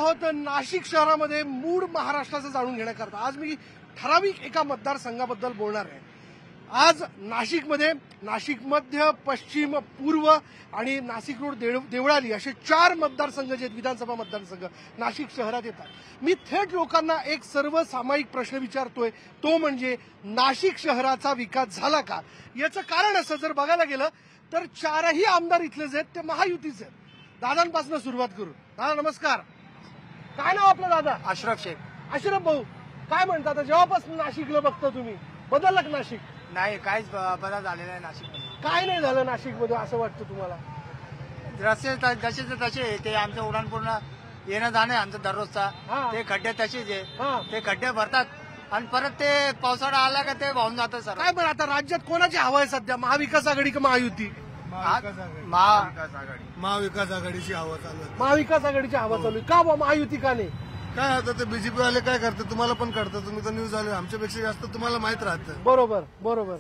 आहोत नाशिक शहरामध्ये मूळ महाराष्ट्राचं जाणून घेण्याकरता। आज मी ठराविक एका मतदारसंघाबद्दल बोलणार आहे। आज नाशिकमध्ये नाशिक मध्य, पश्चिम, पूर्व आणि नाशिक रोड, देवळाली असे 4 मतदारसंघ जे विधानसभा मतदारसंघ नाशिक शहरात येतात। मी थेट लोकांना एक सर्वसामायिक प्रश्न विचारतोय, तो म्हणजे नाशिक शहराचा विकास झाला का। याचं कारण असं जर बघायला गेलं तर 4ही आमदार इथलेच आहेत, ते महायुतीचे आहेत। दादांपासून सुरुवात करू। दादा नमस्कार, काय नाव आपलं दादा? अशरफ शेख। अशरफ भाऊ, काय म्हणता आता जेव्हापासून नाशिकला बघता तुम्ही, बदललं का नाशिक? नाही, काहीच बदल झालेला नाही नाशिकमध्ये। काय नाही झालं नाशिकमध्ये असं वाटतं तुम्हाला? रस्ते जसेचे तसे, ते आमचं उडाणपूर्ण येणं जाणं आहे आमचं दररोजचा, ते खड्डे तसेच आहे, ते खड्डे भरतात आणि परत ते पावसाळा आला का ते वाहून जातं सर। काय बरं आता राज्यात कोणाची हवा आहे सध्या, महाविकास आघाडी का महायुती? महाविकास आघाडीची हवा चालू आहे। महाविकास आघाडीची हवा चालू आहे का? महायुती का नाही? काय आता ते बीजेपी वाले काय करतात तुम्हाला पण कळतं, तुम्ही तर न्यूज आले, आमच्यापेक्षा जास्त तुम्हाला माहित राहतं। बरोबर बरोबर।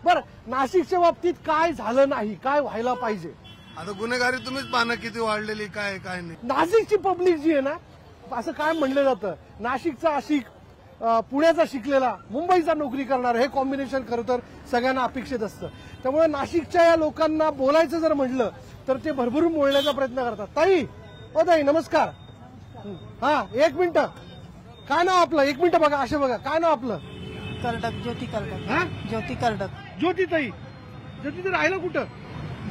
बरं, नाशिकच्या बाबतीत काय झालं नाही, काय व्हायला पाहिजे? आता गुन्हेगारी तुम्हीच पाहणं किती वाढलेली, काय काय नाही। नाशिकची पब्लिक जी आहे ना, असं काय म्हणलं जातं, नाशिकचा आशिक, पुण्याचा शिकलेला, मुंबईचा नोकरी करणार, हे कॉम्बिनेशन खरं तर सगळ्यांना अपेक्षित असतं। त्यामुळे नाशिकच्या या लोकांना बोलायचं जर म्हटलं तर ते भरभरून बोलण्याचा प्रयत्न करतात। ताई, ओ ताई नमस्कार। हा, 1 मिनिट, काय नाव आपलं? 1 मिनिट बघा, असे बघा, काय नाव आपलं? कर्डक, ज्योती कर्डक। हा, ज्योती कर्डक। ज्योती ताई, ज्योती तर राहिलं कुठं?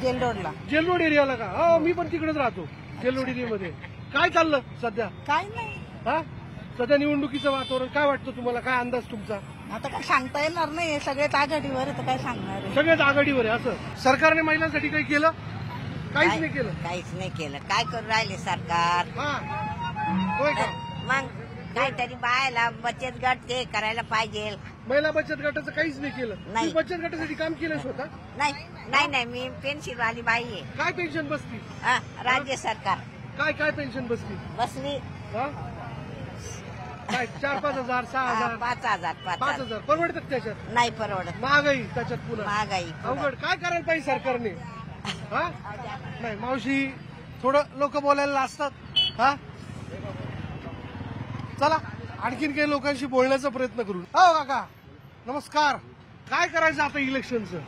जेल रोडला। जेल रोड एरियाला का? हो, मी पण तिकडेच राहतो, जेल रोड एरियामध्ये। काय चाललं सध्या? काय नाही, हा, सध्या निवडणुकीचं वातावरण काय वाटतं तुम्हाला? काय अंदाज तुमचा? आता काय सांगता येणार नाही, सगळेच आघाडीवर आहे तर काय सांगणार आहे। सगळ्याच आघाडीवर आहे असं? सरकारने महिलांसाठी काही केलं? काहीच नाही केलं। काहीच नाही केलं, काय करू राहिले सरकार? हा, होय का? मग काहीतरी बायला बचत गट ते करायला पाहिजे। महिला बचत गटाचं काहीच नाही केलं? नाही. तुम्ही बचत गटासाठी काम केलं स्वतः? नाही नाही नाही, मी पेन्शन वाली बाई आहे। काय पेन्शन बसती? हा, राज्य सरकार काय काय पेन्शन बसती? बसली हा? काय 4-5 हजार, 6 हजार, 5,000 5,000 परवडतात त्याच्यात? नाही परवडत, महागाई त्याच्यात पुन्हा महागाई अवघड। काय करायला पाहिजे सरकारने? हा, नाही मावशी, थोडं लोक बोलायला लाजतात। हा, चला आणखीन काही लोकांशी बोलण्याचा प्रयत्न करू। हो काका नमस्कार, काय करायचं आता इलेक्शनचं?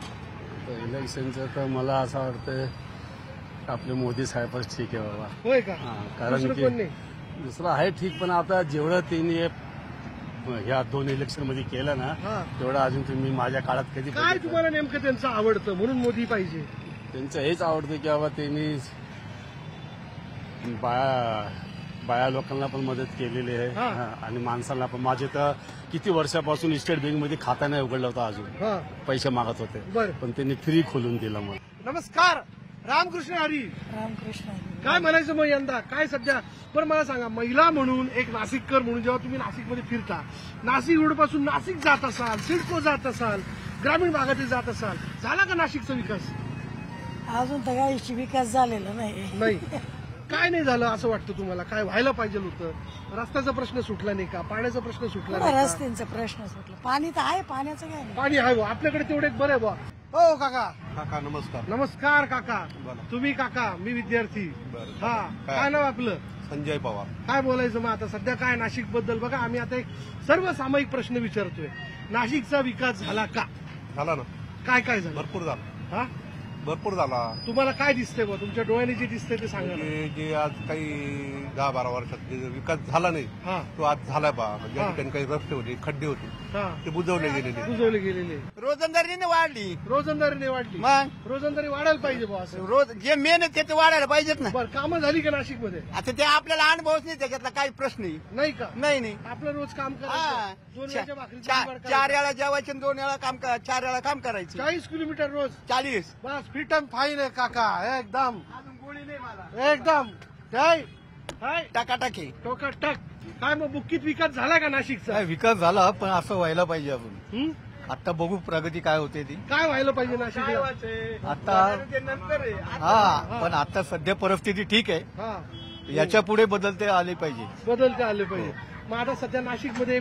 इलेक्शनचं तर मला असं वाटतं आपले मोदी साहेबच ठीक आहे बाबा। होय का? कारण दुसरं की कोण नाही? दुसरं आहे ठीक, पण आता जेवढं त्यांनी ह्या 2 इलेक्शन मध्ये केलं ना, हा. तेवढं अजून तुम्ही माझ्या काळात कधी काय बघितलं? तुम्हाला नेमकं त्यांचं आवडतं म्हणून मोदी पाहिजे? त्यांचं हेच आवडतं की बाबा त्यांनी बाया लोकांना पण मदत केलेली आहे, हा. आणि माणसांना पण। माझे तर किती वर्षापासून स्टेट बँकमध्ये खाता नाही उघडलं होतं, अजून हा, पैसे मागत होते, बरं। पण त्यांनी फ्री खोलून दिलं मला। नमस्कार, रामकृष्ण हरी। रामकृष्ण। काय म्हणायचं मग यंदा काय सध्या? पण मला सांगा, महिला म्हणून, एक नाशिककर म्हणून जेव्हा तुम्ही नाशिकमध्ये फिरता, नाशिक रोड पासून नाशिक जात असाल, सिडको जात असाल, ग्रामीण भागातील जात असाल, झाला का नाशिकचा विकास? अजून तर काही विकास झालेला नाही। काय नाही झालं असं वाटतं तुम्हाला? काय व्हायला पाहिजे होतं? रस्त्याचा प्रश्न सुटला नाही का? पाण्याचा प्रश्न सुटला नाही का? रस्त्यांचा प्रश्न सुटला, पाणी तर आहे, पाण्याचं काय नाही। पाणी आहे बुवा, आपल्याकडे तेवढे बरं आहे बुवा। हो काका. काका नमस्कार। नमस्कार काका। बोला। तुम्ही काका, मी विद्यार्थी। बरं. हा, काय नाव आपलं? संजय पवार। काय बोलायचं मग आता सध्या काय नाशिक बद्दल? बघा, आम्ही आता एक सर्वसामायिक प्रश्न विचारतोय, नाशिकचा विकास झाला का? झाला ना, काय काय झालं? भरपूर झाला, हा, भरपूर झाला। तुम्हाला काय दिसतंय बुवा? तुमच्या डोळ्याने जे दिसतंय ते सांगा ना. जे आज काही 10-12 वर्षात जे विकास झाला नाही, हा, तो आज झाला बा। ज्या हा. ठिकाणी काही रस्ते होते, खड्डे होते, हा, ते बुजवले गेलेले। बुजवले गेलेले। रोजंदारीने वाढली, रोजंदारी वाढली, मग रोजंदारी वाढायला पाहिजे बुवा असं। रोज जे मेन आहे ते वाढायला पाहिजेत ना। बरं, कामं झाली का नाशिकमध्ये? आता ते आपल्याला अनुभवच नाही, त्याच्यातला काही प्रश्न नाही का? नाही। आपलं रोज काम हा. करायचं, 2 वेळच्या भाकरीचं जुगाड 4 करायचं. वेळा जेवायचे, 2 वेळा काम 4 वेळा काम करायचं। 40 किलोमीटर रोज, 40 बस फिट अँड फाईन आहे काका, एकदम गोळी नाही मला, एकदम काय काय टाकाटाकी। टोकाटक। काय मग बुक्कीत विकास झाला का नाशिकचा? काय विकास झाला, पण असं व्हायला पाहिजे अजून। हं? आता बघू प्रगती काय होते ती। काय व्हायला पाहिजे नाशिकला? आता नंतर हा, पण आता सध्या परिस्थिती ठीक आहे, हा, याच्या पुढे बदलते आले पाहिजे। बदलते आले पाहिजे। मग आता सध्या नाशिकमध्ये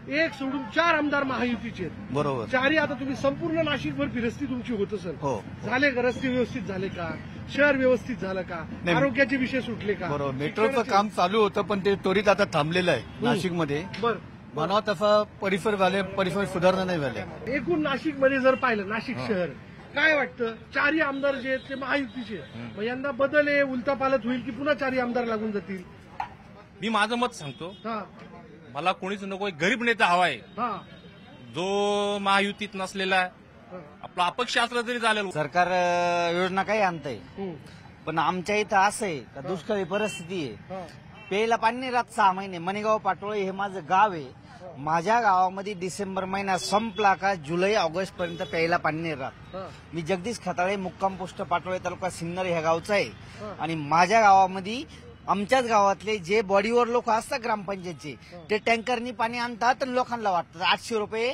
एक सोडून 4 आमदार महायुतीचे आहेत. बरोबर. चारही आता तुम्ही संपूर्ण नाशिकभर फिरस्ती तुमची होत असेल. हो. झाले का रस्ते व्यवस्थित झाले का? शहर व्यवस्थित झालं का? नाही. आरोग्याचे विषय सुटले का? बरोबर. मेट्रोचं काम चालू होतं पण ते त्वरित आता थांबलेलं आहे नाशिकमध्ये. बर म्हणावं तसा परिसर सुधारणा नाही झाल्या. एकूण नाशिकमध्ये जर पाहिलं नाशिक शहर काय वाटतं? चारही आमदार जे आहेत ते महायुतीचे आहेत. मग यंदा बदल आहे, उलटापालट होईल की पुन्हा चारही आमदार लागून जातील? मी माझं मत सांगतो. हा मला कोणीच नको, एक गरीब नेता हवाय हा जो महायुतीत नसलेला आहे. आपला अपक्ष असला तरी चालेल. सरकार योजना काही आणतंय हम्म. पण आमच्या इथं असं आहे का दुष्काळी परिस्थिती आहे. हा. प्यायला पाणी नाही राहत 6 महिने. मणेगाव पाटोळे हे माझं गाव आहे. माझ्या गावामध्ये डिसेंबर महिना संपला का जुलै ऑगस्ट पर्यंत प्यायला पाणी नाही राहत. हा. मी जगदीश खताळे मुक्काम पोस्ट पाटोळे तालुका सिन्नर ह्या गावचा आहे आणि माझ्या गावामध्ये आमच्याच गावातले जे बॉडीवर लोक असतात ग्रामपंचायतचे ते टँकरनी पाणी आणतात आणि लोकांना वाटतात 800 रुपये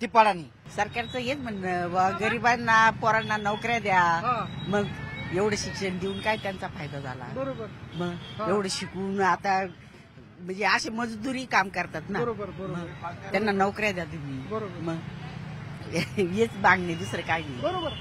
टिपाडानी. सरकारचं हेच म्हणणं बुवा, गरिबांना पोरांना नोकऱ्या द्या. हा. मग एवढं शिक्षण देऊन काय त्यांचा फायदा झाला? बरोबर मग एवढं शिकून आता म्हणजे असे मजदुरी काम करतात ना. बरोबर बरोबर त्यांना नोकऱ्या द्या तुम्ही. बरोबर. मग हेच मागणे, दुसरं काय नाही. बरोबर.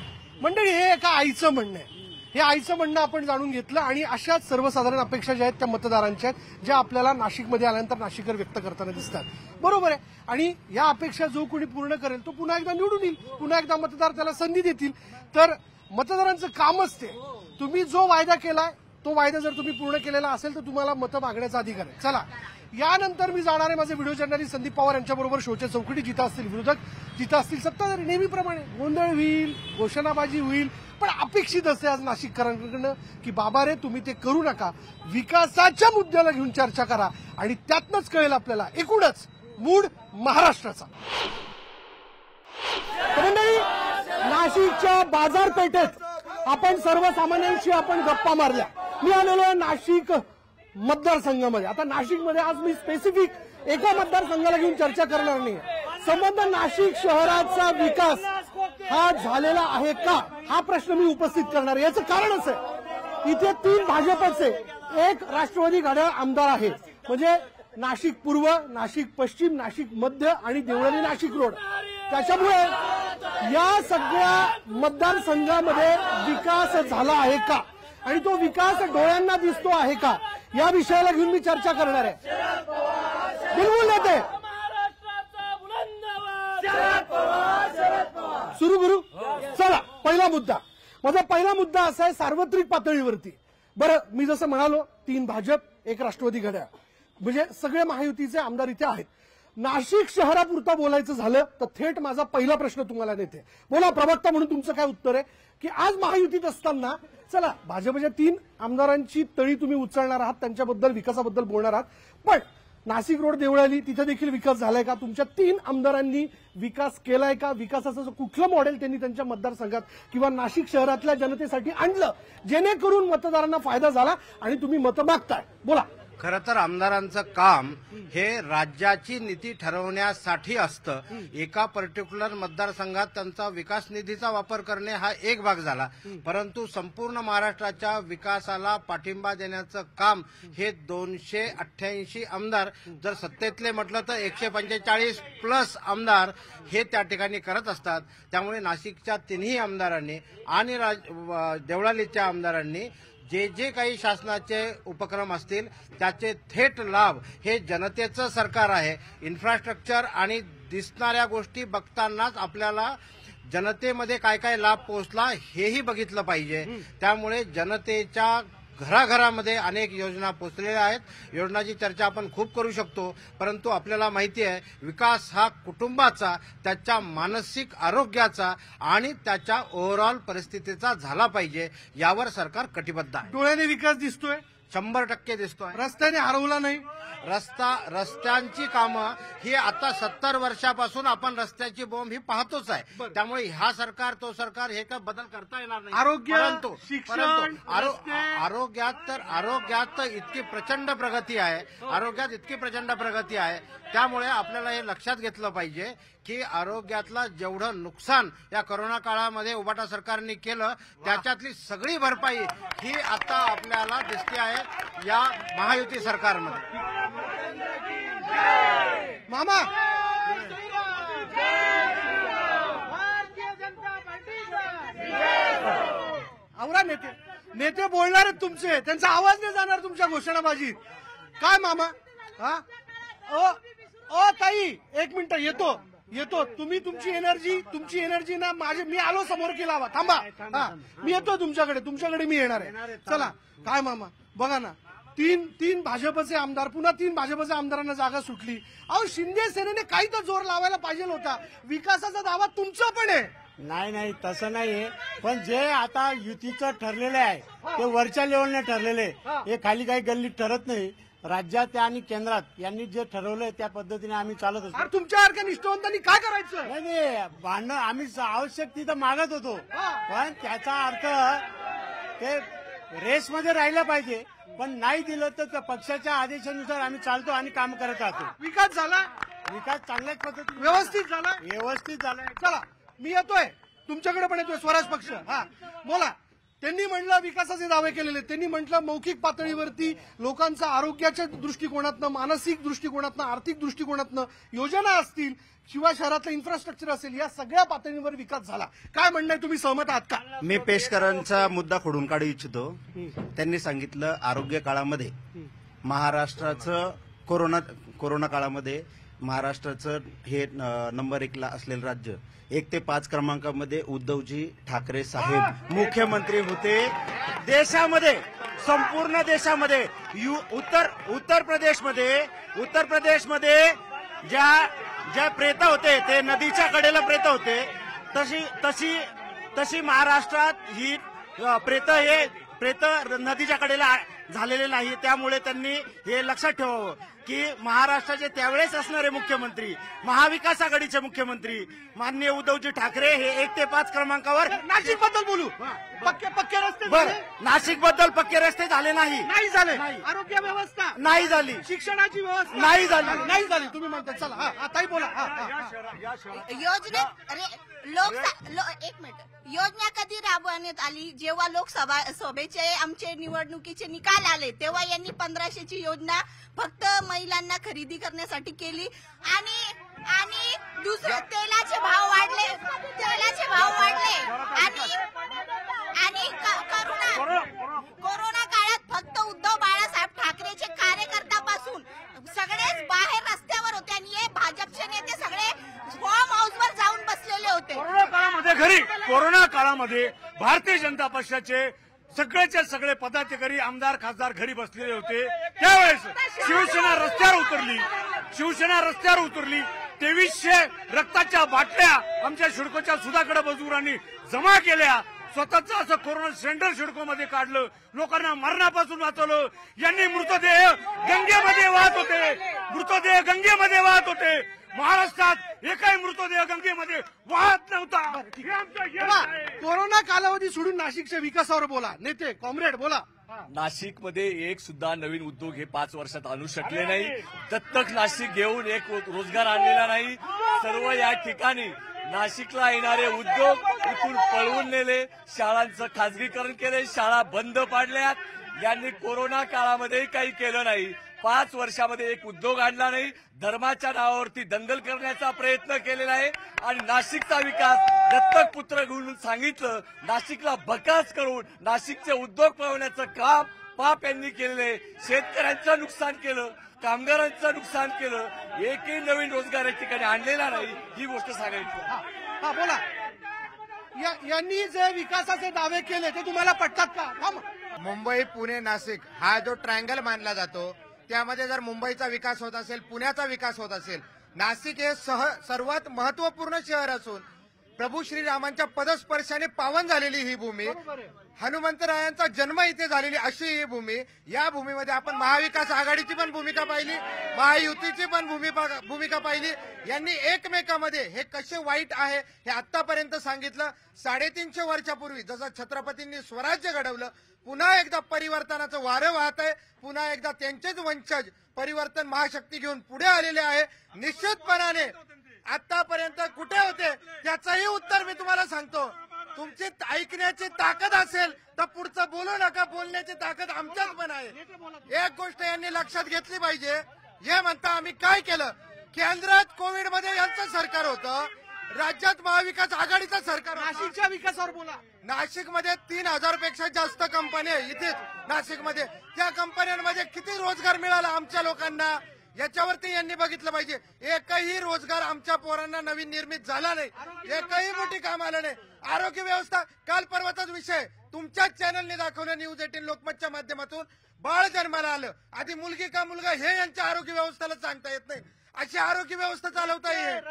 मंडळी, हे एका आईचं म्हणणं आहे. हे आईचं म्हणणं आपण जाणून घेतलं आणि अशाच सर्वसाधारण अपेक्षा ज्या आहेत त्या मतदारांच्या आहेत ज्या आपल्याला नाशिकमध्ये आल्यानंतर नाशिककर व्यक्त करताना दिसतात. बरोबर आहे. आणि या अपेक्षा जो कोणी पूर्ण करेल तो पुन्हा एकदा निवडून येईल, पुन्हा एकदा मतदार त्याला संधी देतील. तर मतदारांचं कामच ते. तुम्ही जो वायदा केलाय तो वायदा जर तुम्ही पूर्ण केलेला असेल तर तुम्हाला मतं मागण्याचा अधिकार आहे. चला, यानंतर मी जाणार आहे माझे व्हिडिओ जर्नलिस्ट संदीप पवार यांच्याबरोबर शोच्या चौकटी. जिथं असतील विरोधक, जिथं असतील सत्ताधारी, नेहमीप्रमाणे गोंधळ होईल, घोषणाबाजी होईल. पण अपेक्षित असते आज नाशिककरांकडनं की बाबा रे तुम्ही ते करू नका, विकासाच्या मुद्द्याला घेऊन चर्चा करा आणि त्यातनंच कळेल आपल्याला एकूणच मूड महाराष्ट्राचा. मंडळी, नाशिकच्या बाजारपेठेत आपण सर्वसामान्यांशी आपण गप्पा मारल्या. मी आलेलो आहे नाशिक मतदारसंघामध्ये. आता नाशिकमध्ये आज मी स्पेसिफिक एका मतदारसंघाला घेऊन चर्चा करणार नाही. संबंध नाशिक शहराचा विकास हा झालेला आहे का हा प्रश्न मी उपस्थित करणार आहे. याचं कारण असं आहे, इथे 3 भाजपचे, 1 राष्ट्रवादी घड्याळ आमदार आहे. म्हणजे नाशिक पूर्व, नाशिक पश्चिम, नाशिक मध्य आणि देवळाली नाशिक रोड. त्याच्यामुळे या सगळ्या मतदारसंघामध्ये विकास झाला आहे का आणि तो विकास डोळ्यांना दिसतो आहे का या विषयाला घेऊन मी चर्चा करणार आहे. बिलकुल नेते सुरू करू. चला, पहिला मुद्दा. माझा पहिला मुद्दा असा आहे सार्वत्रिक पातळीवरती. बरं, मी जसं म्हणालो 3 भाजप, 1 राष्ट्रवादी घड्याळ, म्हणजे सगळे महायुतीचे आमदार इथे आहेत. नाशिक शहरापुरता बोलायचं झालं तर थेट माझा पहिला प्रश्न तुम्हाला नेते. बोला, प्रवक्ता म्हणून तुमचं काय उत्तर आहे की आज महायुतीत असताना चला भाजपच्या 3 आमदारांची तळी तुम्ही उचलणार आहात, त्यांच्याबद्दल विकासाबद्दल बोलणार आहात, पण नाशिक रोड देवळाली तिथे देखील विकास झालाय का? तुमच्या 3 आमदारांनी विकास केलाय का? विकासाचं कुठलं मॉडेल त्यांनी त्यांच्या मतदारसंघात किंवा नाशिक शहरातल्या जनतेसाठी आणलं जेणेकरून मतदारांना फायदा झाला आणि तुम्ही मतं मागताय? बोला. खरं तर आमदारांचं काम हे राज्याची नीती ठरवण्यासाठी असतं. एका पर्टिक्युलर मतदारसंघात त्यांचा विकास निधीचा वापर करणे हा एक भाग झाला, परंतु संपूर्ण महाराष्ट्राच्या विकासाला पाठिंबा देण्याचं काम हे 288 आमदार, जर सत्तेतले म्हटलं तर 145+ आमदार हे त्या ठिकाणी करत असतात. त्यामुळे नाशिकच्या 3ही आमदारांनी आणि देवळालीच्या आमदारांनी जे जे काही शासनाचे उपक्रम असतील त्याचे थेट लाभ हे जनतेचं सरकार आहे. इन्फ्रास्ट्रक्चर आणि दिसणाऱ्या गोष्टी बघतानाच आपल्याला जनतेमध्ये काय काय लाभ पोहोचला हेही बघितलं पाहिजे. त्यामुळे जनतेच्या घराघरामध्ये अनेक योजना पोचलेल्या आहेत. योजनाची चर्चा आपण खूप करू शकतो, परंतु आपल्याला माहिती आहे विकास हा कुटुंबाचा, त्याच्या मानसिक आरोग्याचा आणि त्याच्या ओव्हरऑल परिस्थितीचा झाला पाहिजे. यावर सरकार कटिबद्ध आहे. डोळ्याने विकास दिसतोय, 100% दिसतोय. रस्त्याने हरवला नाही. रस्त्यांची कामं ही आता 70 वर्षापासून आपण रस्त्याची बोंब ही पाहतोच आहे. त्यामुळे ह्या सरकार तो सरकार हे काय बदल करता येणार नाही. आरोग्य, परंतु शिक्षण, आरोग्यात इतकी प्रचंड प्रगती आहे. आरोग्यात इतकी प्रचंड प्रगती आहे. त्यामुळे आपल्याला हे लक्षात घेतलं पाहिजे की आरोग्यातलं जेवढं नुकसान या कोरोना काळामध्ये उभाटा सरकारने केलं त्याच्यातली सगळी भरपाई ही आता आपल्याला दिसते आहे या महायुती सरकारमध्ये. मामा, नेते बोलणार आहेत तुमचे, त्यांचा आवाज नाही जाणार तुमच्या घोषणाबाजीत. काय मामा? हा ओ ताई, एक मिनिट, येतो. तुम्ही तुमची एनर्जी ना मी आलो समोर की लावा. थांबा. हा, मी येतो तुमच्याकडे मी येणार आहे. चला. काय मामा, बघा ना, तीन भाजपचे आमदार, पुन्हा 3 भाजपच्या आमदारांना जागा सुटली. अहो, शिंदे सेनेने काही तर जोर लावायला पाहिजे होता. विकासाचा दावा तुमचा पण आहे. नाही तसं नाहीये, पण जे आता युतीचं ठरलेलं आहे ते वरच्या लेवलने ठरलेलं आहे. हे खाली काही गल्लीत ठरत नाही. राज्यात आणि केंद्रात यांनी जे ठरवलंय त्या पद्धतीने आम्ही चालत असतो. अरे, तुमच्यासारख्या निष्ठावंतांनी काय करायचं? नाही भांडणं आम्ही आवश्यक तिथं मागत होतो, पण त्याचा अर्थ ते रेसमध्ये राहिलं पाहिजे. पण नाही दिलं तर पक्षाच्या आदेशानुसार आम्ही चालतो आणि काम करत राहतो. विकास झाला, विकास चांगल्याच पद्धतीने व्यवस्थित झालाय. चला, मी येतोय तुमच्याकडे पण येतोय. स्वराज पक्ष, हा बोला. त्यांनी म्हटलं विकासाचे दावे केलेले. त्यांनी म्हटलं मौखिक पातळीवरती लोकांचा आरोग्याच्या दृष्टिकोनातनं, मानसिक दृष्टिकोनातनं, आर्थिक दृष्टिकोनातनं योजना असतील, शिवाय शहरातलं इन्फ्रास्ट्रक्चर असेल, या सगळ्या पातळीवर विकास झाला. काय म्हणणं आहे, तुम्ही सहमत आहात का? मी पेशकरांचा मुद्दा खोडून काढू इच्छितो. त्यांनी सांगितलं आरोग्य काळामध्ये महाराष्ट्राचं कोरोना काळामध्ये महाराष्ट्राचं हे नंबर 1 ला असलेलं राज्य, 1 ते 5 क्रमांकामध्ये उद्धवजी ठाकरे साहेब मुख्यमंत्री होते. देशामध्ये, संपूर्ण देशामध्ये, उत्तर प्रदेशमध्ये ज्या प्रेत होते ते नदीच्या कडेला प्रेत होते, तशी महाराष्ट्रात ही प्रेत नदीच्या कडेला झालेले नाही. त्यामुळे त्यांनी हे लक्षात ठेवावं की महाराष्ट्राचे त्यावेळेस असणारे मुख्यमंत्री, महाविकास आघाडीचे मुख्यमंत्री माननीय उद्धवजी ठाकरे हे 1 ते 5 क्रमांकावर. नाशिक बद्दल बोलू. पक्के रस्ते बरं, नाशिक बद्दल पक्के रस्ते झाले नाही झाले. आरोग्य व्यवस्था नाही झाली. शिक्षणाची व्यवस्था नाही झाली. तुम्ही म्हणता. चला, ताई बोला. योजनेत एक मिनिट, योजना कधी राबवण्यात आली? जेव्हा लोकसभेचे आमचे निवडणुकीचे निकाल आले तेव्हा यांनी 1500ची योजना फक्त महिलांना खरेदी करण्यासाठी केली. आणि दुसरे तेलाचे भाव वाढले आणि कोरोना काळात फक्त उद्धव बाळासाहेब ठाकरेचे कार्यकर्त्यापासून सगळेच बाहेर रस्त्यावर होते आणि हे भाजपचे नेते सगळे फॉर्म हाऊसवर जाऊन बसलेले होते. कोरोना काळामध्ये भारतीय जनता पक्षाचे सगळेचे सगळे पदाधिकारी, आमदार, खासदार घरी बसलेले होते. त्यावेळेस शिवसेना रस्त्यावर उतरली. 2300 रक्ताच्या बाटल्या आमच्या सिडकोच्या सुधागड मजुरांनी जमा केल्या. स्वतःच असं कोरोना सेंटर सिडकोमध्ये काढलं, लोकांना मरणापासून वाचवलं. यांनी मृतदेह गंगेमध्ये वाहत होते. महाराष्ट्रात एकही मृतदेह गंगेमध्ये वाहत नव्हता. कोरोना कालावधी सोडून नाशिकच्या विकासावर बोला. नेते, कॉम्रेड, बोला. नाशिकमध्ये एक सुद्धा नवीन उद्योग हे 5 वर्षात आणू शकले नाही. दत्तक नाशिक घेऊन एक रोजगार आणलेला नाही. सर्व या ठिकाणी नाशिकला येणारे उद्योग इथून पळवून नेले. शाळांचं खासगीकरण केले, शाळा बंद पाडल्यात. यांनी कोरोना काळामध्येही काही केलं नाही. 5 वर्षामध्ये एक उद्योग आणला नाही. धर्माच्या नावावरती दंगल करण्याचा प्रयत्न केलेला आहे आणि नाशिकचा विकास दत्तक पुत्र घेऊन सांगितलं. नाशिकला बकास करून नाशिकचे उद्योग पळवण्याचं काम पाप यांनी केलेले. शेतकऱ्यांचं नुकसान केलं, कामगारांचं नुकसान केलं. एकही नवीन रोजगार या ठिकाणी आणलेला नाही. ही गोष्ट सांगायची. बोला. यांनी जे विकासाचे दावे केले ते तुम्हाला पटतात का? मुंबई, पुणे, नाशिक हा जो ट्रायंगल मानला जातो, त्यामध्ये जर मुंबईचा विकास होत असेल, पुण्याचा विकास होत असेल, नाशिक हे सर्वात महत्वपूर्ण शहर असून प्रभू श्रीरामांच्या पदस्पर्शाने पावन झालेली ही भूमी, हनुमंतरायांचा जन्म इथे झालेली अशी ही भूमी. या भूमीमध्ये आपण महाविकास आघाडीची पण भूमिका पाहिली, महायुतीची पण भूमिका पाहिली. यांनी एकमेकामध्ये हे कसे वाईट आहे हे आतापर्यंत सांगितलं. 350 वर्षापूर्वी जसं छत्रपतींनी स्वराज्य घडवलं, पुन्हा एकदा परिवर्तनाचं वारं वाहत आहे. पुन्हा एकदा त्यांचेच वंशज परिवर्तन महाशक्ती घेऊन पुढे आलेले आहे. निश्चितपणाने आतापर्यंत कुठे होते त्याचंही उत्तर मी तुम्हाला सांगतो. तुमची ऐकण्याची ताकद असेल तर पुढचं बोलू नका. बोलण्याची ताकद आमच्याच पण आहे. एक गोष्ट यांनी लक्षात घेतली पाहिजे. हे म्हणता आम्ही काय केलं? केंद्रात कोविडमध्ये यांचं सरकार होतं, राज्यात महाविकास आघाडीचं सरकार होतं. नाशिकच्या विकासावर बोला. नाशिकमध्ये 3,000 पेक्षा जास्त कंपन्या आहे इथेच नाशिकमध्ये. त्या कंपन्यांमध्ये किती रोजगार मिळाला आमच्या लोकांना याच्यावरती यांनी बघितलं पाहिजे. एकही रोजगार आमच्या पोरांना नवीन निर्मित झाला नाही, एकही मोठी काम आलं नाही. आरोग्य व्यवस्था काल परवाचाच विषय तुमच्याच चॅनलने दाखवलं, न्यूज 18 लोकमतच्या माध्यमातून. बाळ जन्माला आलं, आधी मुलगी का मुलगा हे यांच्या आरोग्य व्यवस्थेला सांगता येत नाही. अशी आरोग्य व्यवस्था चालवता येईल.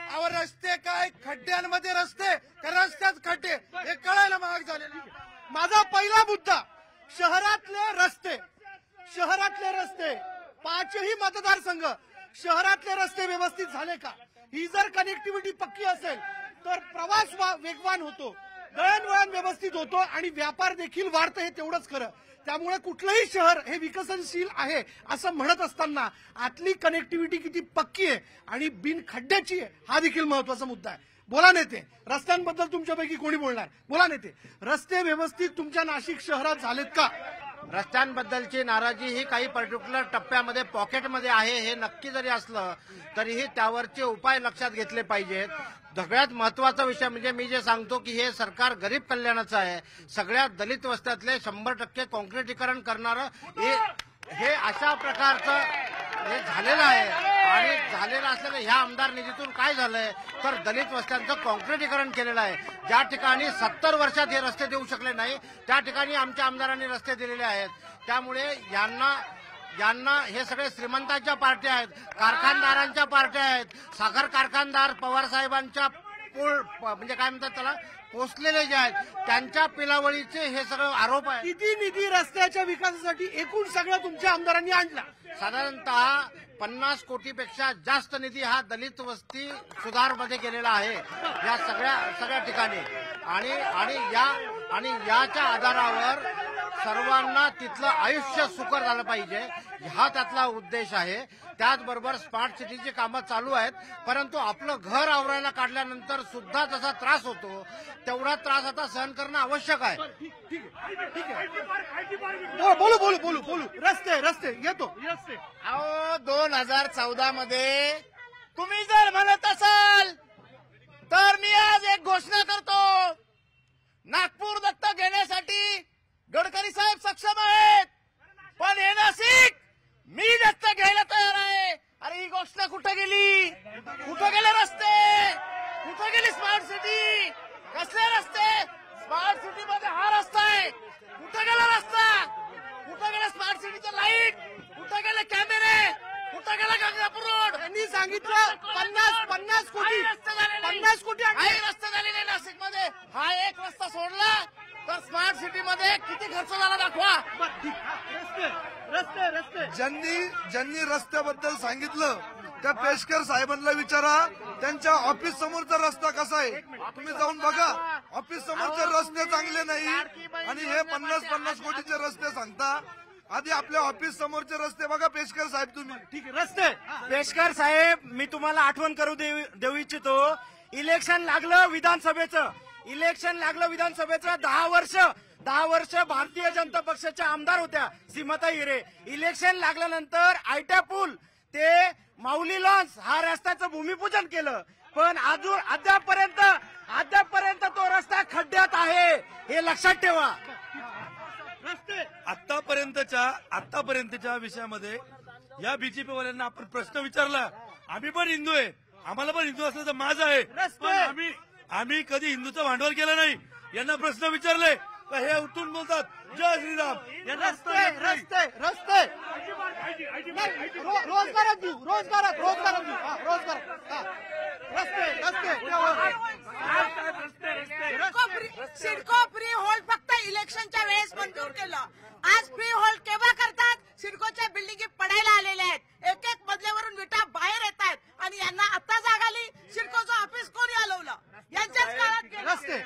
अहो रस्ते काय, खड्ड्यांमध्ये रस्ते का रस्त्यात खड्डे, हे कळायला महाग झालेलं. माझा पहिला मुद्दा शहरातले रस्ते. शहरातले रस्ते 5ही मतदारसंघ शहरातले रस्ते व्यवस्थित झाले का? ही जर कनेक्टिव्हिटी पक्की असेल तर प्रवास वेगवान होतो, दळणवळण व्यवस्थित होतो आणि व्यापार देखील वाढतं. हे तेवढंच खरं. त्यामुळे कुठलंही शहर हे विकसनशील आहे असं म्हणत असताना आतली कनेक्टिव्हिटी किती पक्की आहे आणि बिन खड्ड्याची आहे हा देखील महत्वाचा मुद्दा आहे. बोला नेते, रस्त्यांबद्दल तुमच्यापैकी कोणी बोलणार? बोला नेते, रस्ते व्यवस्थित तुमच्या नाशिक शहरात झालेत का? रस्त्यांबद्दलची नाराजी ही काही पर्टिक्युलर टप्प्यामध्ये पॉकेटमध्ये आहे हे नक्की जरी असलं तरीही त्यावरचे उपाय लक्षात घेतले पाहिजेत. सगळ्यात महत्वाचा विषय म्हणजे मी जे सांगतो की हे सरकार गरीब कल्याणाचं आहे. सगळ्या दलित वस्त्यातले 100% कॉन्क्रिटीकरण करणारं हे अशा प्रकारचं हे झालेलं आहे. आणि झालेलं असलेलं ह्या आमदार निधीतून काय झालंय तर दलित वस्त्यांचं कॉन्क्रिटीकरण केलेलं आहे. ज्या ठिकाणी 70 वर्षात हे रस्ते देऊ शकले नाही त्या ठिकाणी आमच्या आमदारांनी रस्ते दिलेले आहेत. त्यामुळे यांना हे सगळे श्रीमंतांच्या पार्ट्या आहेत, कारखानदारांच्या पार्ट्या आहेत. साखर कारखानदार पवार साहेबांच्या म्हणजे काय म्हणतात त्याला पोचलेले जे आहेत त्यांच्या पिलावळीचे हे सगळं आरोप आहे. किती निधी रस्त्याच्या विकासासाठी एकूण सगळं तुमच्या आमदारांनी आणला? साधारणतः 50 कोटीपेक्षा जास्त निधी हा दलित वस्ती सुधारमध्ये गेलेला आहे या सगळ्या ठिकाणी. आणि याच्या आधारावर सर्वांना तिथलं आयुष्य सुकर झालं पाहिजे हा त्यातला उद्देश आहे. त्याचबरोबर स्मार्ट सिटीची कामं चालू आहेत, परंतु आपलं घर आवरायला काढल्यानंतर सुद्धा जसा त्रास होतो तेवढा त्रास आता सहन करणं आवश्यक आहे. बोलू रस्ते येतो. अहो 2014 मध्ये तुम्ही जर म्हणत असाल तर मी आज एक घोषणा करतो. नागपूर दत्तक घेण्यासाठी गडकरी साहेब सक्षम आहेत, पण हे नाशिक मी दत्तक घ्यायला तयार आहे. अरे ही घोषणा कुठे गेली? कुठे गेले रस्ते? कुठे गेली स्मार्ट सिटी? कसले रस्ते? स्मार्ट सिटी मध्ये हा रस्ता आहे, कुठे गेला रस्ता? कुठे गेला स्मार्ट सिटीचं लाईट? कुठे गेले कॅमेरे? कुठे गेला गंगापूर रोड? त्यांनी सांगितलं 50 कोटी काही रस्ते झाले नाही नाशिकमध्ये. हा एक रस्ता सोडला तर स्मार्ट सिटी मध्ये किती खर्च झाला दाखवा. रस्ते ज्यांनी रस्त्याबद्दल सांगितलं त्या पेशकर साहेबांना विचारा त्यांच्या ऑफिस समोरचा रस्ता कसा आहे. तुम्ही जाऊन बघा, ऑफिस समोरचे रस्ते चांगले नाही आणि हे 50 कोटीचे रस्ते सांगता. आधी आपल्या ऑफिस समोरचे रस्ते बघा पेशकर साहेब तुम्ही. ठीक आहे, रस्ते पेशकर साहेब मी तुम्हाला आठवण करू देऊ इच्छितो. इलेक्शन लागलं विधानसभेचं 10 वर्ष भारतीय जनता पक्षाच्या आमदार होत्या सीमाताई हिरे. इलेक्शन लागल्यानंतर आयट्या पूल ते माऊली लॉन्स हा रस्त्याचं भूमिपूजन केलं, पण अद्यापर्यंत तो रस्ता खड्ड्यात आहे हे लक्षात ठेवा. आतापर्यंतच्या विषयामध्ये या बीजेपी वाल्यांना आपण प्रश्न विचारला. आम्ही पण हिंदू आहे, आम्हाला पण हिंदू असल्याचं माझं आहे, पण आम्ही कधी हिंदूचं भांडवल केलं नाही. यांना प्रश्न विचारले तर हे उठून बोलतात जय श्रीराम. रस्ते रोजगारात देऊ सिडको फ्री होल्ड फक्त इलेक्शनच्या वेळेस मंजूर केलं. आज फ्री होल्ड केव्हा करतात? सिडकोच्या बिल्डिंगी पडायला आलेल्या आहेत, एक मजल्यावरून विटा बाहेर येत आहेत आणि यांना आता जाग आली. सिडकोचं ऑफिस कोणी हलवलं? यांच्याच काळात रस्ते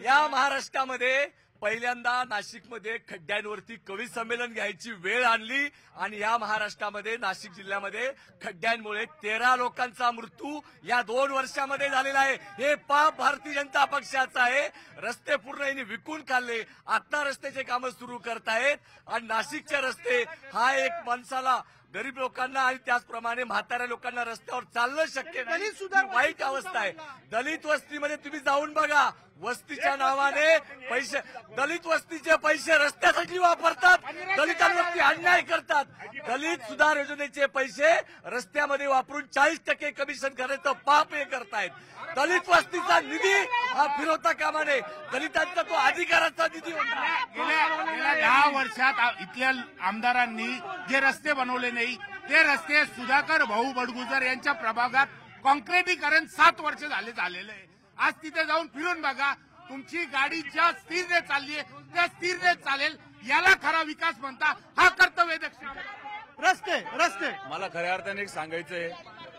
या महाराष्ट्रामध्ये पहिल्यांदा नाशिकमध्ये खड्ड्यांवरती कवी संमेलन घ्यायची वेळ आणली आणि या महाराष्ट्रामध्ये नाशिक जिल्ह्यामध्ये खड्ड्यांमुळे 13 लोकांचा मृत्यू या 2 वर्षामध्ये झालेला आहे. हे पाप भारतीय जनता पक्षाचं आहे. रस्ते पूर्ण यांनी विकून काढले, आता रस्त्याचे कामं सुरू करतायत आणि नाशिकचे रस्ते हा एक माणसाला गरीब लोकांना आणि त्याचप्रमाणे म्हाताऱ्या लोकांना रस्त्यावर चालणं शक्य नाही. दलित सुधार ही वाईट अवस्था आहे. दलित वस्तीमध्ये तुम्ही जाऊन बघा, वस्तीच्या नावाने पैसे, दलित वस्तीचे पैसे रस्त्यासाठी वापरतात, दलितांवरती अन्याय करतात. दलित सुधार योजनेचे पैसे रस्त्यामध्ये वापरून 40% कमिशन करायचं पाप हे करतायत. दलित वस्तीचा निधी हा फिरवता कामा नये. दलितांचा तो अधिकाराचा निधी होता. गेल्या 10 वर्षात इथल्या आमदारांनी जे रस्ते बनवले नाही ते रस्ते सुधाकर भाऊ बडगुजर यांच्या प्रभागात कॉन्क्रिटीकरण 7 वर्ष झालेलं आहे. आज तिथे जाऊन फिरून बघा, तुमची गाडी ज्या स्थिरने चालली आहे त्या स्थिरने चालेल. याला खरा विकास म्हणता. हा कर्तव्यदक्ष रस्ते मला खऱ्या अर्थाने एक सांगायचंय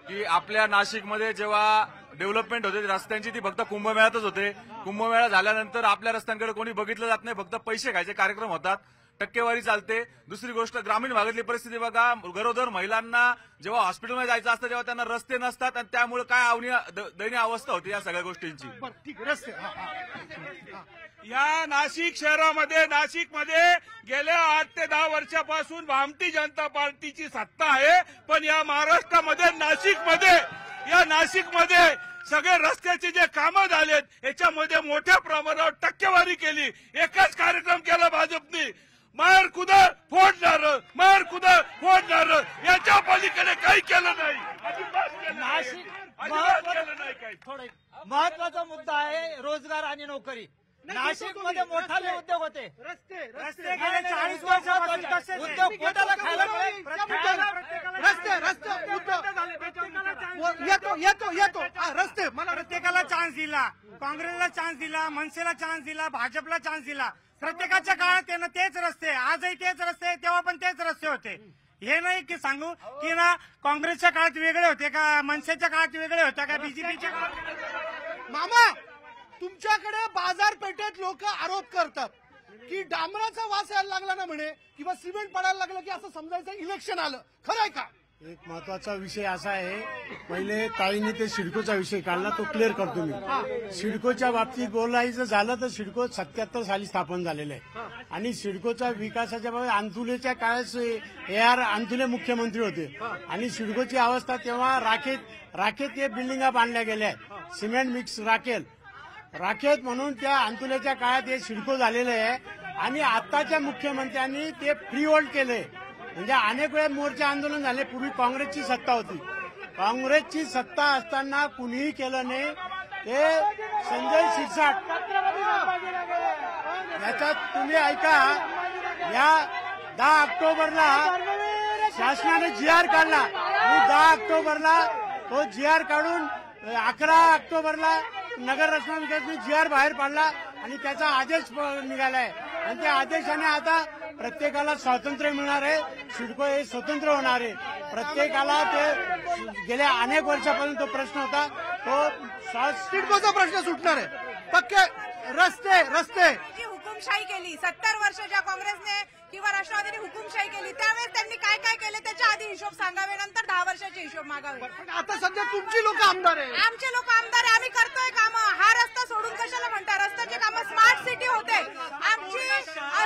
की आपल्या नाशिकमध्ये जेव्हा डेव्हलपमेंट होते रस्त्यांची ती फक्त कुंभमेळ्यातच होते. कुंभमेळा झाल्यानंतर आपल्या रस्त्यांकडे कोणी बघितलं जात नाही, फक्त पैसे खायचे कार्यक्रम होतात, टक्केवारी चालते. दुसरी गोष्ट, ग्रामीण भागातली परिस्थिती बघा, गरोदर महिलांना जेव्हा हॉस्पिटलमध्ये जायचं असतं तेव्हा त्यांना रस्ते नसतात आणि त्यामुळे काय दयनीय अवस्था होती या सगळ्या गोष्टींची. ठीक रस्ते या नाशिक शहरामध्ये, नाशिकमध्ये गेल्या 8 ते 10 वर्षापासून भारतीय जनता पार्टीची सत्ता आहे. पण या महाराष्ट्रामध्ये नाशिकमध्ये सगळे रस्त्याचे जे कामं झालेत याच्यामध्ये मोठ्या प्रमाणावर टक्केवारी केली. एकच कार्यक्रम केला भाजपने, मार कुदळ फोडणार, याच्या पलीकडे काही केलं नाही. अजिबात केलं नाही काही. महत्वाचा मुद्दा आहे रोजगार आणि नोकरी. नाशिकमध्ये मोठाले उद्योग होते. रस्ते गेले 40 वर्षापासून उद्योग पोटाला खायला येतो रस्ते. मला प्रत्येकाला चान्स दिला, काँग्रेसला चान्स दिला, मनसेला चान्स दिला, भाजपला चान्स दिला. प्रत्येकाच्या काळात त्यानं तेच रस्ते, आजही तेच रस्ते, तेव्हा पण तेच रस्ते होते. हे नाही की सांगू की ना काँग्रेसच्या काळात वेगळे होते का, मनसेच्या काळात वेगळे होते का, बीजेपीच्या काळात. मामा, तुमच्याकडे बाजारपेठेत लोक आरोप करतात की डांबराचा वास यायला लागला ना म्हणे, किंवा सिमेंट पडायला लागलं की असं समजायचं इलेक्शन आलं. खरं आहे का? एक महत्वाचा विषय असा आहे, पहिले ताईने ते सिडकोचा विषय काढला, तो क्लिअर करतो मी. सिडकोच्या बाबतीत बोलायचं झालं तर सिडको 77 साली स्थापन झालेलं आहे आणि सिडकोच्या विकासाच्या बाबतीत अंतुलेच्या काळात AR अंतुले मुख्यमंत्री होते आणि सिडकोची अवस्था तेव्हा राखेत ते बिल्डिंगा बांधल्या गेल्या आहेत, सिमेंट मिक्स राखेत म्हणून त्या अंतुलेच्या काळात हे सिडको झालेलं आहे आणि आताच्या मुख्यमंत्र्यांनी ते फ्री होल्ड केले. म्हणजे अनेक वेळा मोर्चा आंदोलन झाले. पूर्वी काँग्रेसची सत्ता होती, काँग्रेसची सत्ता असताना कुणीही केलं नाही. ते संजय शिरसाट, याच्यात तुम्ही ऐका, या 10 ऑक्टोबरला शासनाने GR काढला आणि 10 ऑक्टोबरला तो GR काढून 11 ऑक्टोबरला नगर रचना विकासने GR बाहेर पाडला आणि त्याचा आदेश निघालाय आणि त्या आदेशाने आता प्रत्येकाला स्वातंत्र्य मिळणार आहे. सिडको हे स्वतंत्र होणार आहे. प्रत्येकाला ते गेल्या अनेक वर्षापासून तो प्रश्न होता, तो सिडकोचा प्रश्न सुटणार आहे. पक्के रस्ते हुकुमशाही केली 70 वर्षाच्या काँग्रेसने किंवा राष्ट्रवादीने हुकुमशाही केली, त्यावेळेस त्यांनी काय काय केले त्याच्या आधी हिशोब सांगावे, नंतर 10 वर्षाचे हिशोब मागावे. आता सध्या तुमची लोक आमदार आहे. आमचे लोक आमदार आहे, आम्ही करतोय कामं. हा रस्ता सोडून कशाला म्हणता? रस्त्याचे कामं स्मार्ट सिटी होते. आमची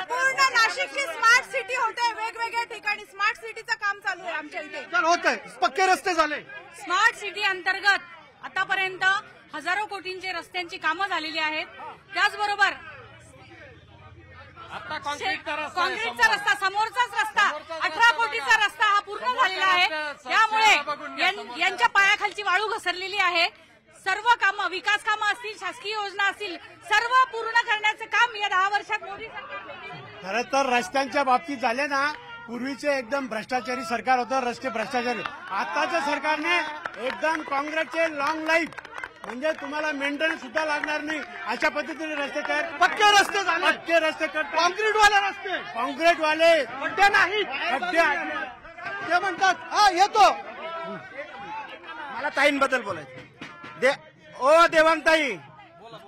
पूर्ण नाशिकची स्मार्ट सिटी होते. वेगवेगळ्या ठिकाणी स्मार्ट सिटीचं काम चालू आहे आमच्या इथे. होत आहे, पक्के रस्ते झाले. स्मार्ट सिटी अंतर्गत आतापर्यंत हजारो कोटींचे रस्त्यांची कामं झालेली आहेत. त्याचबरोबर काँक्रीटचा रस्ता, समोरचाच रस्ता 18 कोटीचा रस्ता हा पूर्ण झालेला आहे. त्यामुळे यांच्या पायाखालची वाळू घसरलेली आहे. सर्व कामं, विकास कामं असतील, शासकीय योजना असतील, सर्व पूर्ण करण्याचं काम या 10 वर्षात मोदी सरकारने. खरं तर रस्त्यांच्या बाबतीत झाले ना, पूर्वीचे एकदम भ्रष्टाचारी सरकार होतं, रस्ते भ्रष्टाचारी. आताच्या सरकारने एकदम काँग्रेसचे लॉंग लाईफ, म्हणजे तुम्हाला मेंटेनन्स सुद्धा लागणार नाही अशा पद्धतीने रस्ते तयार, पक्के रस्ते झाले, पक्के रस्ते कॉन्क्रीटवाले रस्ते, कॉन्क्रीटवाले खड्डे नाही, खड्डे ते म्हणतात. हा येतो, मला ताईंबद्दल बोलायचं. देवांगताई,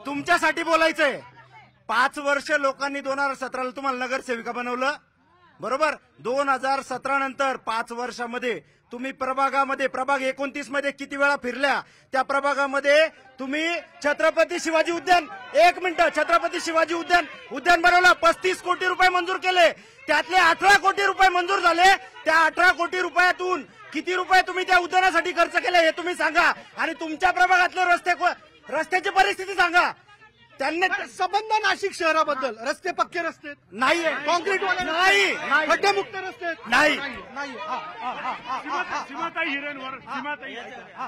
तुमच्यासाठी बोलायचंय. 5 वर्ष लोकांनी 2017ला तुम्हाला नगरसेविका बनवलं, बरोबर. 2017 नंतर 5 वर्षामध्ये तुम्ही प्रभागामध्ये प्रभाग 29 मध्ये किती वेळा फिरल्या? त्या प्रभागामध्ये तुम्ही छत्रपती शिवाजी उद्यान, 1 मिनिट, छत्रपती शिवाजी उद्यान बनवलं. 35 कोटी रुपये मंजूर केले. त्यातले 18 कोटी रुपये मंजूर झाले. त्या 18 कोटी रुपयातून किती रुपये तुम्ही त्या उद्यानासाठी खर्च केले हे तुम्ही सांगा. आणि तुमच्या प्रभागातले रस्त्याची परिस्थिती सांगा. त्यांनी संबंध नाशिक शहराबद्दल रस्ते पक्के रस्ते नाहीये, कॉन्क्रीट वाले नाही, खड्डेमुक्त रस्ते नाही.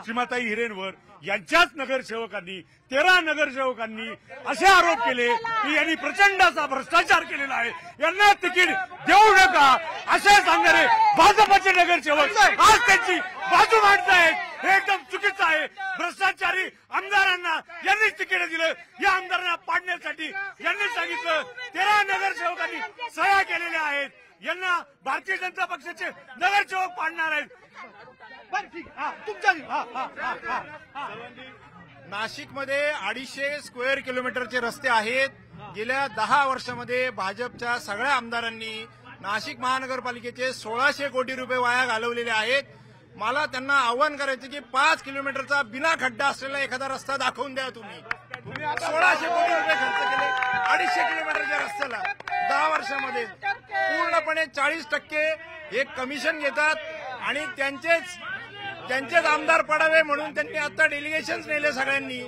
सीमाताई हिरेनवर यांच्याच नगरसेवकांनी 13 नगरसेवकांनी असे आरोप केले की यांनी प्रचंड असा भ्रष्टाचार केलेला आहे, यांना तिकीट देऊ नका असे सांगणारे भाजपचे नगरसेवक आज त्यांची बाजू मांडतायत. हे एकदम चुकीचं आहे. भ्रष्टाचारी आमदारांना यांनीच तिकीट दिलं. या आमदारांना पाडण्यासाठी यांनी सांगितलं. 13 नगरसेवकांनी सह्या केलेल्या आहेत. यांना भारतीय जनता पक्षाचे नगरसेवक पाडणार आहेत. नाशिकमध्ये 250 स्क्वेअर किलोमीटरचे रस्ते आहेत. गेल्या 10 वर्षामध्ये भाजपच्या सगळ्या आमदारांनी नाशिक महानगरपालिकेचे 1600 कोटी रुपये वाया घालवलेले आहेत. मला त्यांना आव्हान करायचं की 5 किलोमीटरचा बिना खड्डा असलेला एखादा रस्ता दाखवून द्या. तुम्ही 1600 कोटी रुपये खर्च केले 250 किलोमीटरच्या रस्त्याला 10 वर्षामध्ये. पूर्णपणे 40% हे कमिशन घेतात आणि त्यांचेच आमदार पडावे म्हणून त्यांनी आता डेलिगेशन नेले सगळ्यांनी.